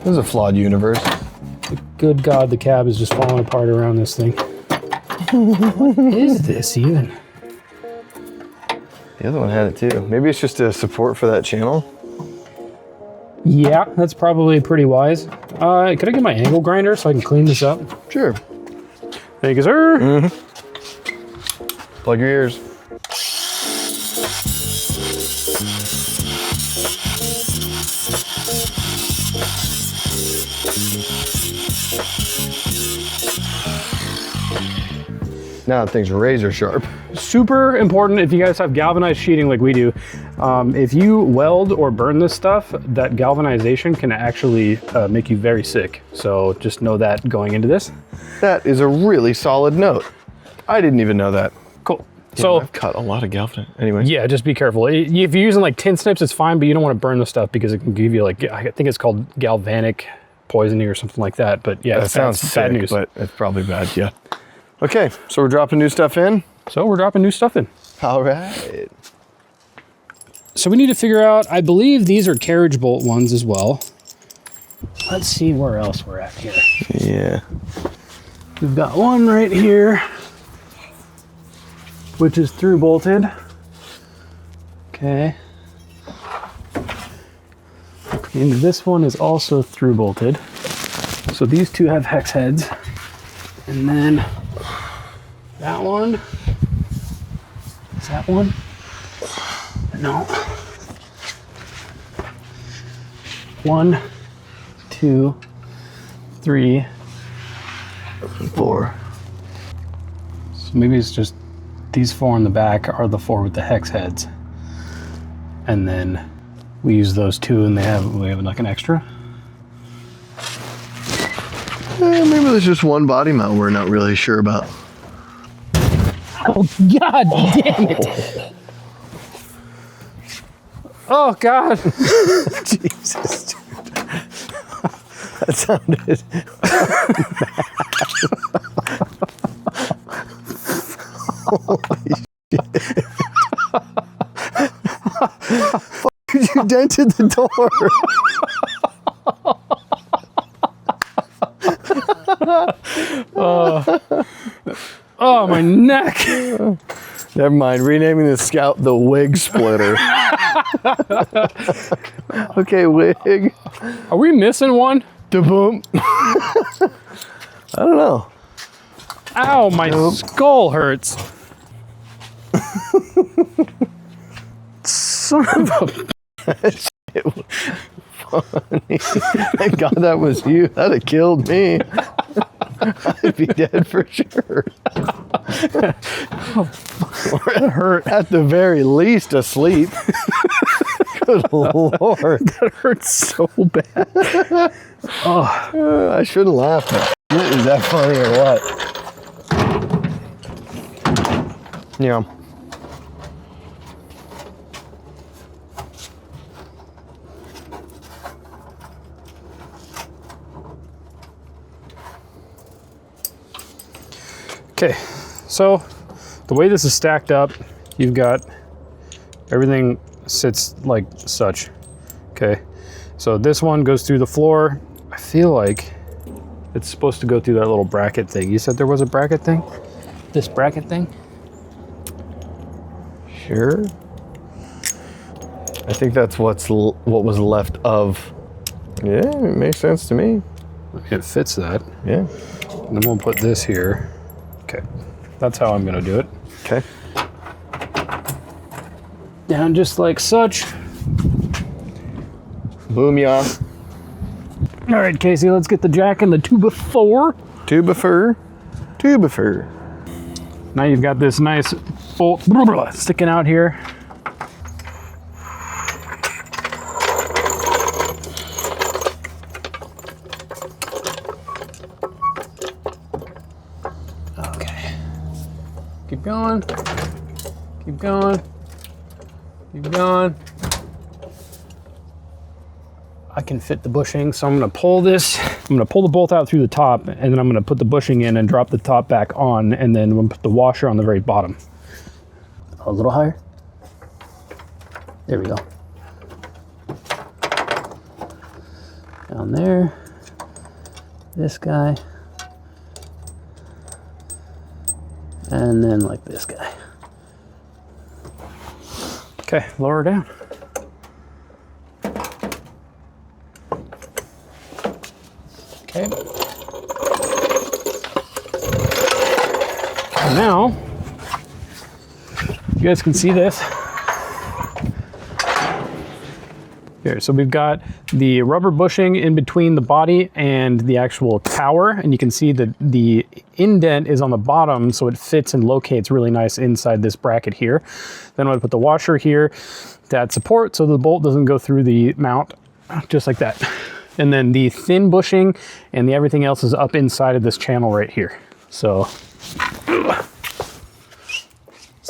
This is a flawed universe. Good God, the cab is just falling apart around this thing. What is this even? The other one had it too. Maybe it's just a support for that channel. Yeah, that's probably pretty wise. Could I get my angle grinder so I can clean this up? Sure. Thank you, sir. Plug your ears. Now that thing's razor sharp. It's super important if you guys have galvanized sheeting like we do. If you weld or burn this stuff, that galvanization can actually make you very sick. So just know that going into this. That is a really solid note. I didn't even know that. Cool. So So I've cut a lot of galvanized. Anyway. yeah, just be careful. If you're using like tin snips, it's fine, but you don't want to burn the stuff because it can give you like, I think it's called galvanic poisoning or something like that. But yeah, That sounds bad sick, news. but it's probably bad. Yeah. Okay, so we're dropping new stuff in. So we're dropping new stuff in. All right. So we need to figure out, I believe these are carriage bolt ones as well. Let's see where else we're at here. Yeah. We've got one right here, which is through bolted. Okay. And this one is also through bolted. So these two have hex heads. And then that one, is that one? No. 1, 2, 3, 4. So maybe it's just these 4 in the back are the 4 with the hex heads. And then we use those 2 and we have like an extra. Maybe there's just one body mount we're not really sure about. Oh, God damn it. Oh, God. Jesus, dude. That sounded. Holy shit. You dented the door. Oh, my neck. Never mind. Renaming the Scout the Wig Splitter. Okay, wig. Are we missing one? Da-boom. I don't know. Ow, my skull hurts. Son of a it was funny. Thank God that was you. That'd have killed me. I'd be dead for sure. Or hurt. At the very least, asleep. Good Lord. That hurts so bad. I shouldn't laugh. Is that funny or what? Yeah. Okay, so the way this is stacked up, you've got everything sits like such. Okay, so this one goes through the floor. I feel like it's supposed to go through that little bracket thing. You said there was a bracket thing? This bracket thing? Sure. I think that's what was left of. Yeah, it makes sense to me. It fits that. Yeah. And then we'll put this here. Okay, that's how I'm gonna do it. Okay. Down just like such. Boom, yeah. All right, Casey, let's get the jack and the 2x4. Tubifer. Tubifer. Now you've got this nice bolt sticking out here. Okay. Keep going. Keep going. Keep going. I can fit the bushing, so I'm gonna pull this. I'm gonna pull the bolt out through the top, and then I'm gonna put the bushing in and drop the top back on, and then we'll put the washer on the very bottom. A little higher. There we go. Down there. This guy. And then like this guy. Okay, lower down. Okay. Now, you guys can see this. Here, so we've got the rubber bushing in between the body and the actual tower, and you can see that the indent is on the bottom, so it fits and locates really nice inside this bracket here. Then I'm going to put the washer here to add support so the bolt doesn't go through the mount, just like that. And then the thin bushing and the everything else is up inside of this channel right here. So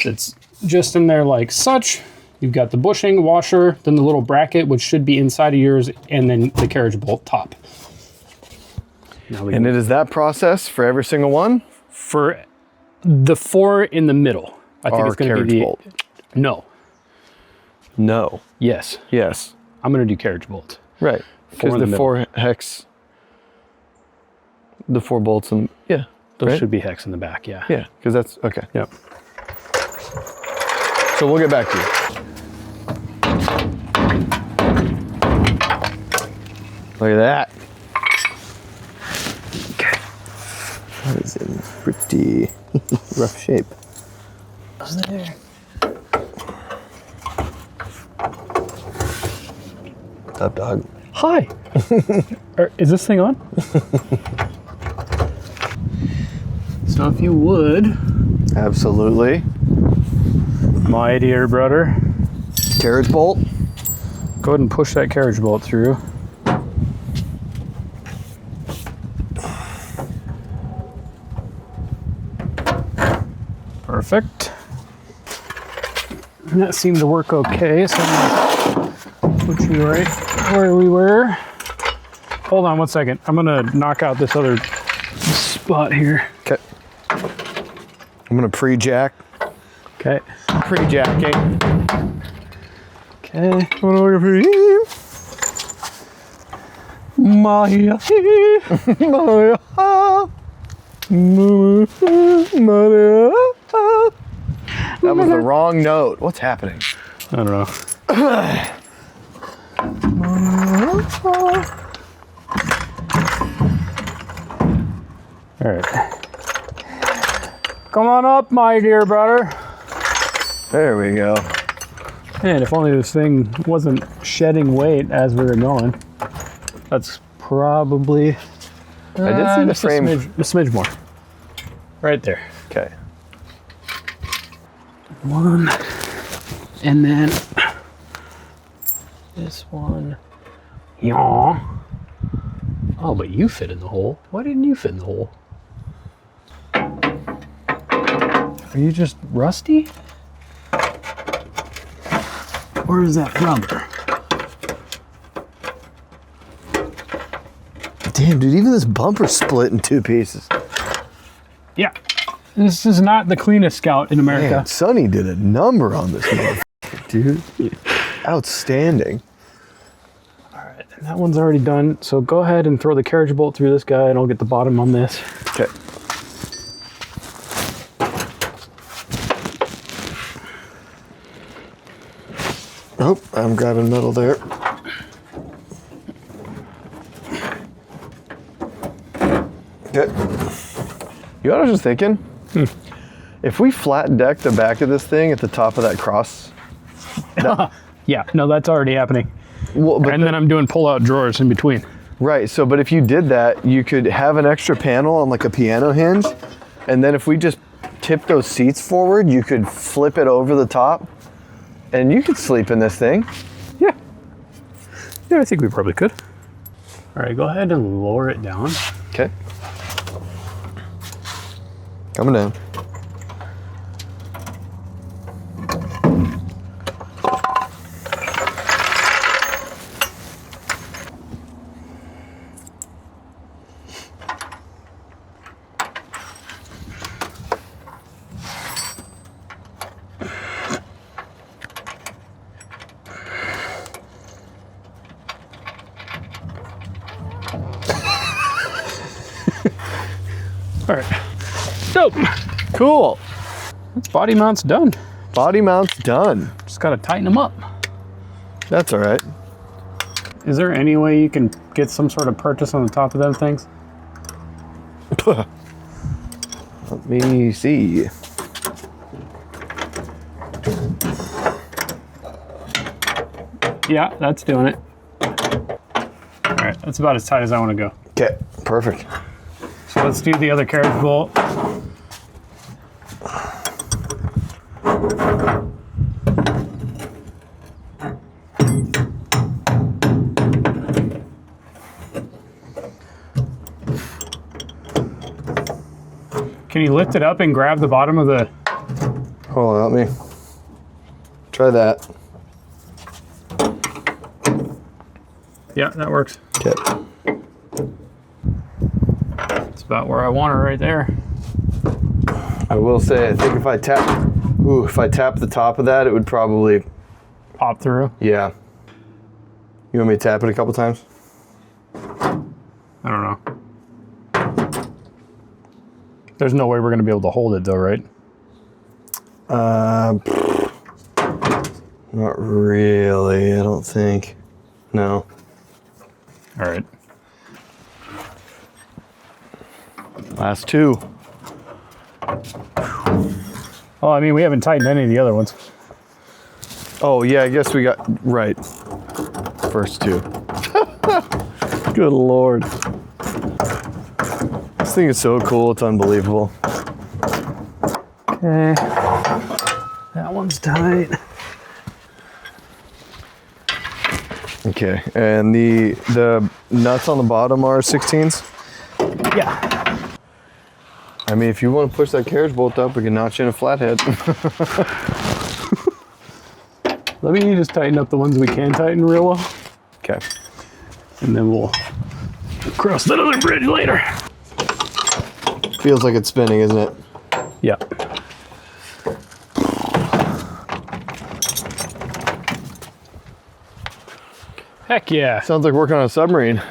it's just in there like such. You've got the bushing, washer, then the little bracket, which should be inside of yours, and then the carriage bolt top. And it is that process for every single one? For the 4 in the middle, I think Our it's going to carriage be the... bolt. No. No. Yes. Yes. I'm going to do carriage bolt. Right. Because in the the 4 hex, the 4 bolts, and yeah. Those right? should be hex in the back, yeah. Yeah, because that's, okay. Yep. So we'll get back to you. Look at that. Okay. That is in pretty rough shape. What's there? What's up, dog? Hi. Is this thing on? So if you would, Absolutely. my dear brother, Carriage bolt. go ahead and push that carriage bolt through. Perfect. And that seemed to work okay, so I'm gonna put you right where we were. Hold on one second. I'm gonna knock out this other spot here. Okay. I'm gonna pre-jack. Okay. Pre-jacking. Okay. Maya. That was the wrong note. What's happening? I don't know. All right. Come on up, my dear brother. There we go. Man, if only this thing wasn't shedding weight as we were going. That's probably... I did see the just frame. A smidge more. Right there. Okay. One. And then this one. Yaw. Oh, but you fit in the hole. Why didn't you fit in the hole? Are you just rusty? Or is that rubber? Damn, dude, even this bumper split in 2 pieces. Yeah. This is not the cleanest Scout in America. Man, Sonny did a number on this motherfucker, dude. Outstanding. All right, and that one's already done. So go ahead and throw the carriage bolt through this guy and I'll get the bottom on this. Okay. Oh, I'm grabbing metal there. Okay. You know what I was just thinking? If we flat deck the back of this thing at the top of that cross, Yeah, no, that's already happening. well, but And then I'm doing pull-out drawers in between. right. So, but if you did that, you could have an extra panel on like a piano hinge, and then if we just tip those seats forward, you could flip it over the top, and you could sleep in this thing. Yeah. Yeah, I think we probably could. All right, go ahead and lower it down. Okay. Coming down. All right. Dope. Cool. This body mount's done. Body mount's done. Just gotta tighten them up. That's all right. Is there any way you can get some sort of purchase on the top of them things? Let me see. Yeah, that's doing it. All right, that's about as tight as I want to go. Okay, perfect. So let's do the other carriage bolt. Can you lift it up and grab the bottom of the... Hold on, let me try that. Yeah, that works. Okay. It's about where I want it right there. I will say, I think if I tap the top of that, it would probably, Pop through. yeah. You want me to tap it a couple times? I don't know. There's no way we're going to be able to hold it though, right? Not really, I don't think. No. All right. Last two. Well, I mean, we haven't tightened any of the other ones. Oh, yeah, I guess we got, right. First two. Good Lord. This thing is so cool, it's unbelievable. Okay. That one's tight. Okay, and the nuts on the bottom are 16s? Yeah. I mean, if you want to push that carriage bolt up, we can notch in a flathead. Let me just tighten up the ones we can tighten real well, Okay. and then we'll cross that other bridge later. Feels like it's spinning, isn't it? Yeah. Heck yeah. Sounds like working on a submarine.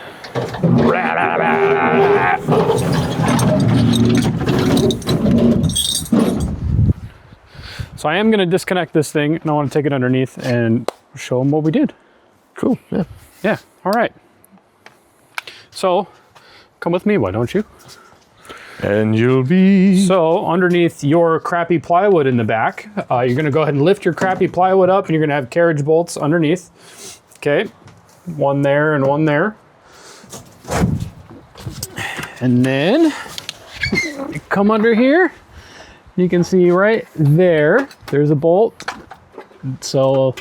So I am going to disconnect this thing, and I want to take it underneath and show them what we did. Cool, yeah. Yeah, all right. So come with me, why don't you? And you'll be... So underneath your crappy plywood in the back, you're going to go ahead and lift your crappy plywood up, and you're going to have carriage bolts underneath. Okay, one there and one there. And then you come under here. You can see right there, there's a bolt. So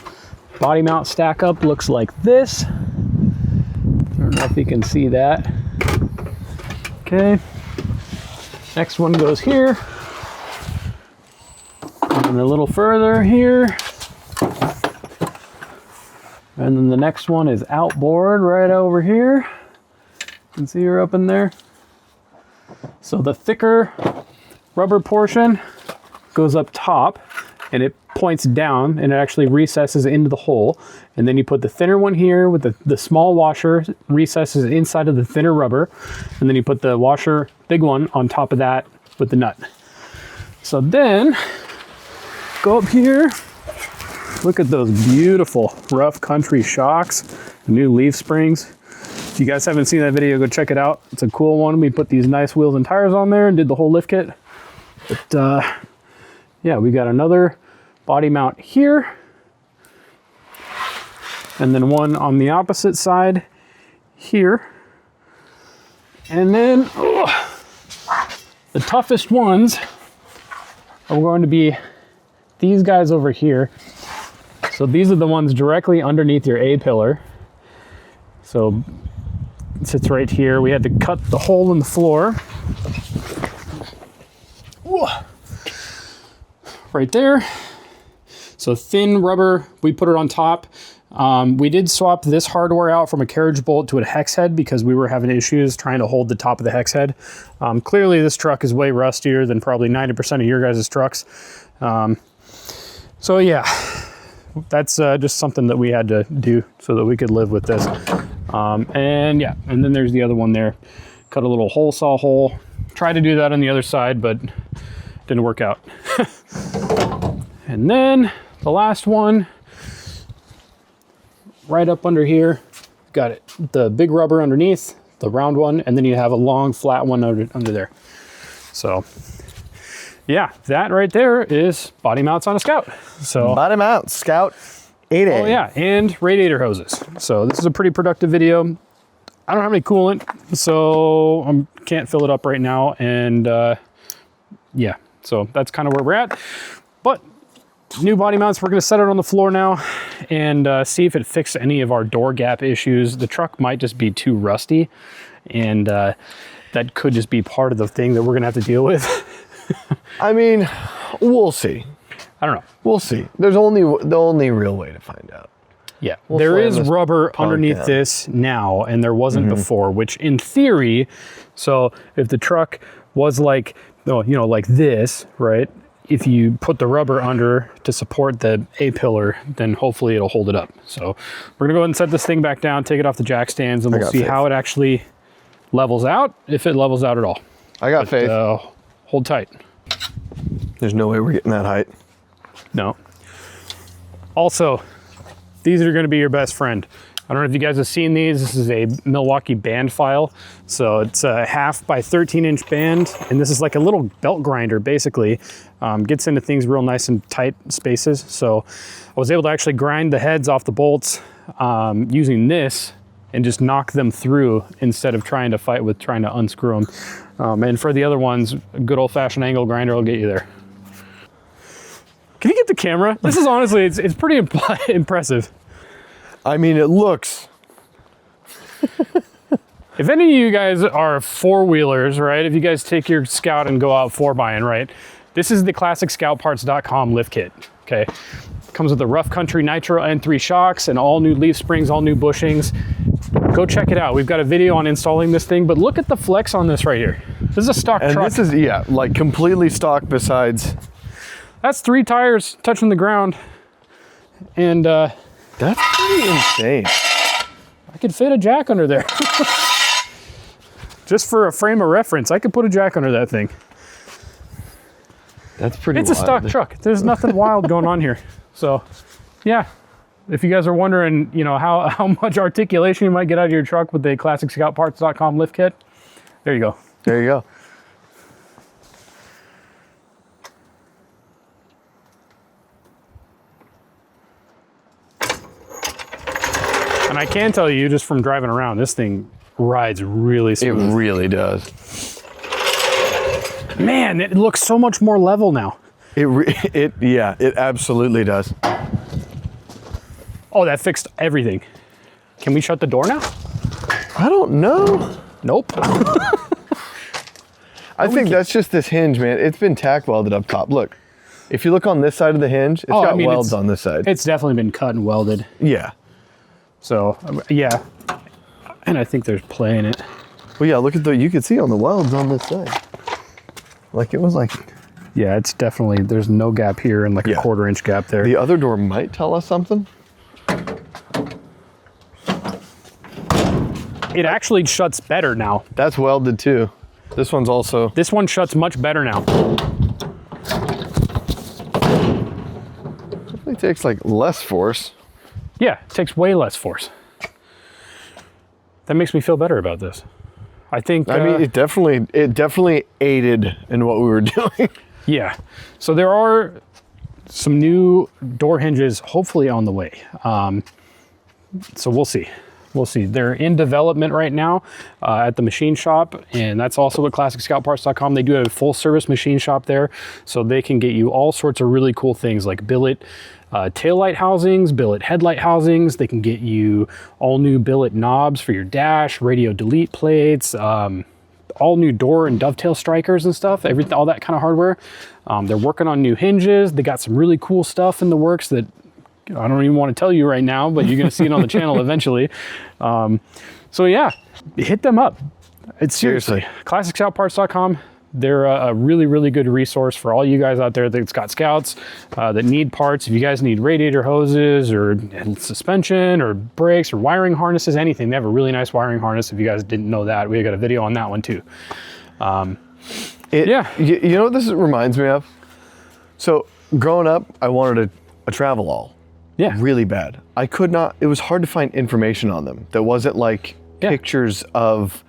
body mount stack up looks like this. I don't know if you can see that. Okay. Next one goes here. And a little further here. And then the next one is outboard right over here. You can see her up in there. So the thicker rubber portion goes up top and it points down and it actually recesses into the hole. And then you put the thinner one here with the small washer, recesses inside of the thinner rubber. And then you put the washer, big one, on top of that with the nut. So then go up here. Look at those beautiful rough country shocks, new leaf springs. If you guys haven't seen that video, go check it out. It's a cool one. We put these nice wheels and tires on there and did the whole lift kit. But yeah, we got another body mount here. And then one on the opposite side here. And then the toughest ones are going to be these guys over here. So these are the ones directly underneath your A-pillar. So it sits right here. We had to cut the hole in the floor. Right there. So thin rubber, we put it on top. We did swap this hardware out from a carriage bolt to a hex head because we were having issues trying to hold the top of the hex head. Clearly this truck is way rustier than probably 90% of your guys' trucks. So yeah, that's just something that we had to do so that we could live with this. And yeah, and then there's the other one there. Cut a little hole saw hole. Tried to do that on the other side, but didn't work out. And then the last one, right up under here, got it. The big rubber underneath, the round one, and then you have a long flat one under there. So yeah, that right there is body mounts on a Scout. So Bottom out, Scout Oh yeah, and radiator hoses. So this is a pretty productive video. I don't have any coolant, so I can't fill it up right now. And yeah, so that's kind of where we're at. But new body mounts, we're gonna set it on the floor now and see if it fixed any of our door gap issues. The truck might just be too rusty, and that could just be part of the thing that we're gonna have to deal with. I mean, we'll see. I don't know. We'll see. There's only the only real way to find out. Yeah, We'll there slam is this rubber punk underneath down. this now, and there wasn't before, which in theory, so if the truck was like, you know, like this, right? If you put the rubber under to support the A-pillar, then hopefully it'll hold it up. So we're gonna go ahead and set this thing back down, take it off the jack stands, and we'll got see faith. how it actually levels out, if it levels out at all. I got faith. Hold tight. There's no way we're getting that height. No. Also, these are going to be your best friend. I don't know if you guys have seen these. This is a Milwaukee band file. So it's a 1/2 by 13-inch band. And this is like a little belt grinder, basically. Gets into things real nice and tight spaces. So I was able to actually grind the heads off the bolts using this and just knock them through instead of trying to fight with trying to unscrew them. And for the other ones, a good old-fashioned angle grinder will get you there. Can you get the camera? This is honestly, it's pretty impressive. I mean, it looks. If any of you guys are four-wheelers, right? If you guys take your Scout and go out 4x-ing, right? This is the ClassicScoutParts.com lift kit, okay? Comes with the Rough Country Nitro N3 shocks and all new leaf springs, all new bushings. Go check it out. We've got a video on installing this thing, but look at the flex on this right here. This is a stock And truck. this is, yeah, like completely stock besides. That's 3 tires touching the ground. And That's pretty insane. I could fit a jack under there. Just for a frame of reference, I could put a jack under that thing. That's pretty It's a wild. stock truck. There's nothing wild going on here. So, yeah. If you guys are wondering, you know, how much articulation you might get out of your truck with the ClassicScoutParts.com lift kit, there you go. There you go. And I can tell you, just from driving around, this thing rides really It smooth. really does. Man, it looks so much more level now. Yeah, it absolutely does. Oh, that fixed everything. Can we shut the door now? I don't know. Nope. I think that's just this hinge, man. It's been tack welded up top. Look, if you look on this side of the hinge, it's Oh, I got mean, welds it's- on this side. It's definitely been cut and welded. Yeah. So, yeah. And I think there's play in it. Well, yeah, look at you can see on the welds on this side. Like it was like, Yeah, it's definitely, there's no gap here and like Yeah. a 1/4 inch gap there. the other door might tell us something. It actually shuts better now. That's welded too. This one's also, This one shuts much better now. it takes like less force. Yeah, it takes way less force. That makes me feel better about this. I think, I mean, it definitely aided in what we were doing. yeah. So there are some new door hinges hopefully on the way. So we'll see. We'll see. They're in development right now at the machine shop, and that's also at ClassicScoutParts.com. They do have a full service machine shop there, so they can get you all sorts of really cool things like billet taillight housings, billet headlight housings. They can get you all new billet knobs for your dash, radio delete plates, all new door and dovetail strikers and stuff, all that kind of hardware. They're working on new hinges. They got some really cool stuff in the works that I don't even want to tell you right now, but you're going to see it on the channel eventually. So yeah, hit them up. It's seriously, ClassicScoutParts.com. They're a really, really good resource for all you guys out there that's got Scouts that need parts. If you guys need radiator hoses or suspension or brakes or wiring harnesses, anything, they have a really nice wiring harness. If you guys didn't know that, we got a video on that one too. Yeah. You know what this reminds me of? So growing up, I wanted a Travelall. Yeah. Really bad. I could not, it was hard to find information on them. There wasn't like pictures of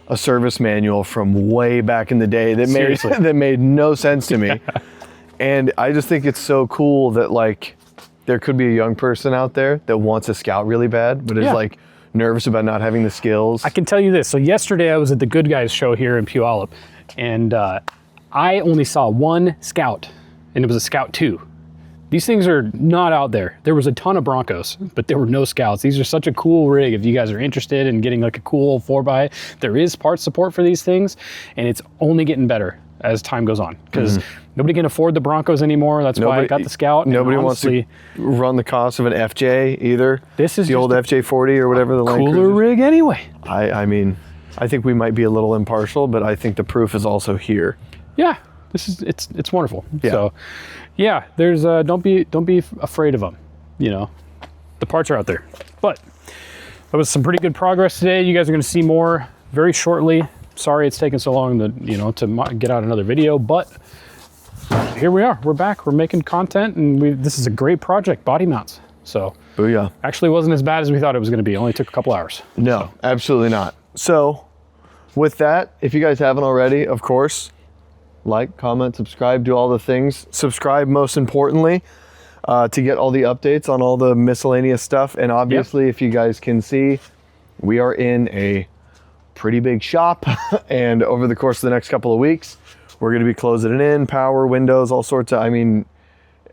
a service manual from way back in the day that made that made no sense to me. And I just think it's so cool that like there could be a young person out there that wants a Scout really bad, but is Yeah. like nervous about not having the skills. I can tell you this. So yesterday I was at the Good Guys show here in Puyallup, and I only saw one Scout, and it was a Scout 2. These things are not out there. There was a ton of Broncos, but there were no Scouts. These are such a cool rig. If you guys are interested in getting like a cool 4x, there is parts support for these things, and it's only getting better as time goes on because nobody can afford the Broncos anymore. That's why I got the Scout. and Nobody wants to honestly, run the cost of an FJ either. This is the old just FJ40 or whatever the Land cooler Cruiser. rig anyway. I mean, I think we might be a little impartial, but I think the proof is also here. Yeah, this is it's wonderful. Yeah. So, yeah, there's don't be afraid of them. You know, the parts are out there. But that was some pretty good progress today. You guys are going to see more very shortly. Sorry it's taken so long to get out another video, but here we are. We're back. We're making content, and this is a great project, body mounts. So Booyah. actually wasn't as bad as we thought it was going to be. It only took a couple hours. No, absolutely not. So, with that, if you guys haven't already, of course, like, comment, subscribe, do all the things. Subscribe, most importantly, to get all the updates on all the miscellaneous stuff. And obviously, if you guys can see, we are in a pretty big shop. And over the course of the next couple of weeks, we're going to be closing it in, power, windows, all sorts of, I mean,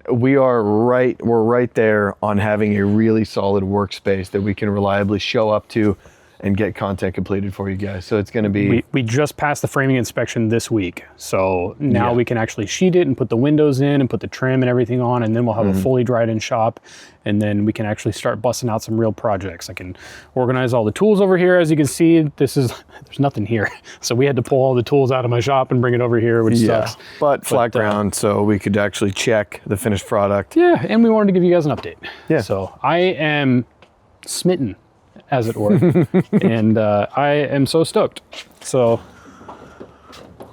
we're right there on having a really solid workspace that we can reliably show up to and get content completed for you guys. So it's going to be... We just passed the framing inspection this week. So now Yeah. we can actually sheet it and put the windows in and put the trim and everything on, and then we'll have a fully dried in shop. And then we can actually start busting out some real projects. I can organize all the tools over here. As you can see, there's nothing here. So we had to pull all the tools out of my shop and bring it over here, which sucks. but flat ground, so we could actually check the finished product. Yeah, and we wanted to give you guys an update. Yeah. So I am smitten, as it were. And I am so stoked. So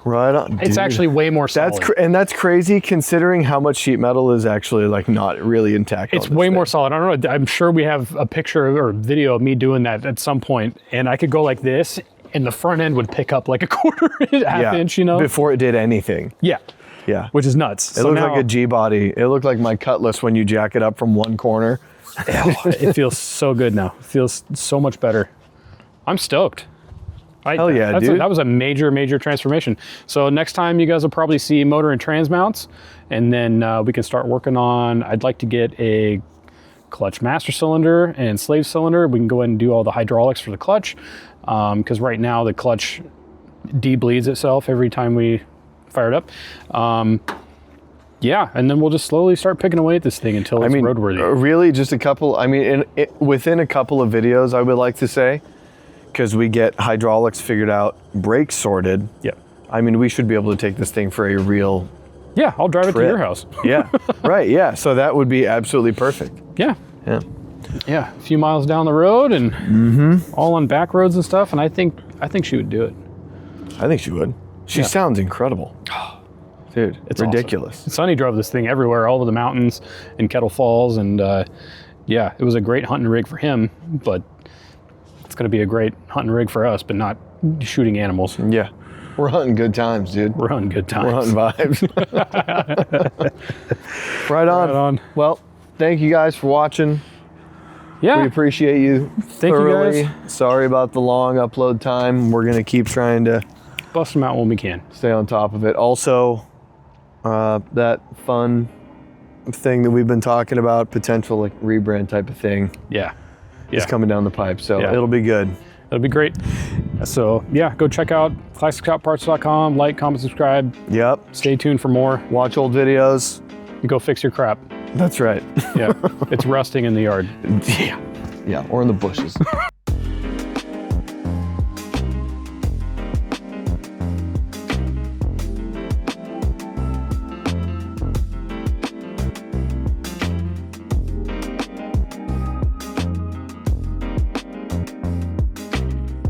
Right on, it's dude. actually way more solid. That's crazy considering how much sheet metal is actually like not really intact. It's way more solid. I don't know. I'm sure we have a picture or video of me doing that at some point, and I could go like this, and the front end would pick up like a half inch, you know? Before it did anything. Yeah, Yeah. which is nuts. It looked like a G body. It looked like my Cutlass when you jack it up from one corner. It feels so good now. It feels so much better. I'm stoked. Hell yeah, dude. That was a major transformation. So next time you guys will probably see motor and trans mounts, and then we can start working on, I'd like to get a clutch master cylinder and slave cylinder. We can go ahead and do all the hydraulics for the clutch, because right now the clutch de-bleeds itself every time we fire it up. Yeah, and then we'll just slowly start picking away at this thing until it's roadworthy. Really, just a couple. I mean, within a couple of videos, I would like to say, because we get hydraulics figured out, brakes sorted. Yeah. I mean, we should be able to take this thing for a real. Yeah, I'll drive it to Trip. your house. Yeah. Right. Yeah. So that would be absolutely perfect. Yeah. Yeah. Yeah, a few miles down the road and all on back roads and stuff, and I think she would do it. I think she would. She sounds incredible. Dude, it's ridiculous. Awesome. Sonny drove this thing everywhere, all over the mountains in Kettle Falls, and yeah, it was a great hunting rig for him, but it's going to be a great hunting rig for us, but not shooting animals. Yeah. We're hunting good times, dude. We're hunting good times. We're hunting vibes. Right on. Right on. Well, thank you guys for watching. Yeah. We appreciate you Thank you, thoroughly. guys. Sorry about the long upload time. We're going to keep trying to Bust them out when we can. stay on top of it. Also, that fun thing that we've been talking about, potential like rebrand type of thing, Yeah. is coming down the pipe. So Yeah. it'll be good. That'll be great. So yeah, go check out classicscoutparts.com, like, comment, subscribe. Yep. Stay tuned for more. Watch old videos. And go fix your crap. That's right. Yeah. It's rusting in the yard. Yeah. Yeah. Or in the bushes.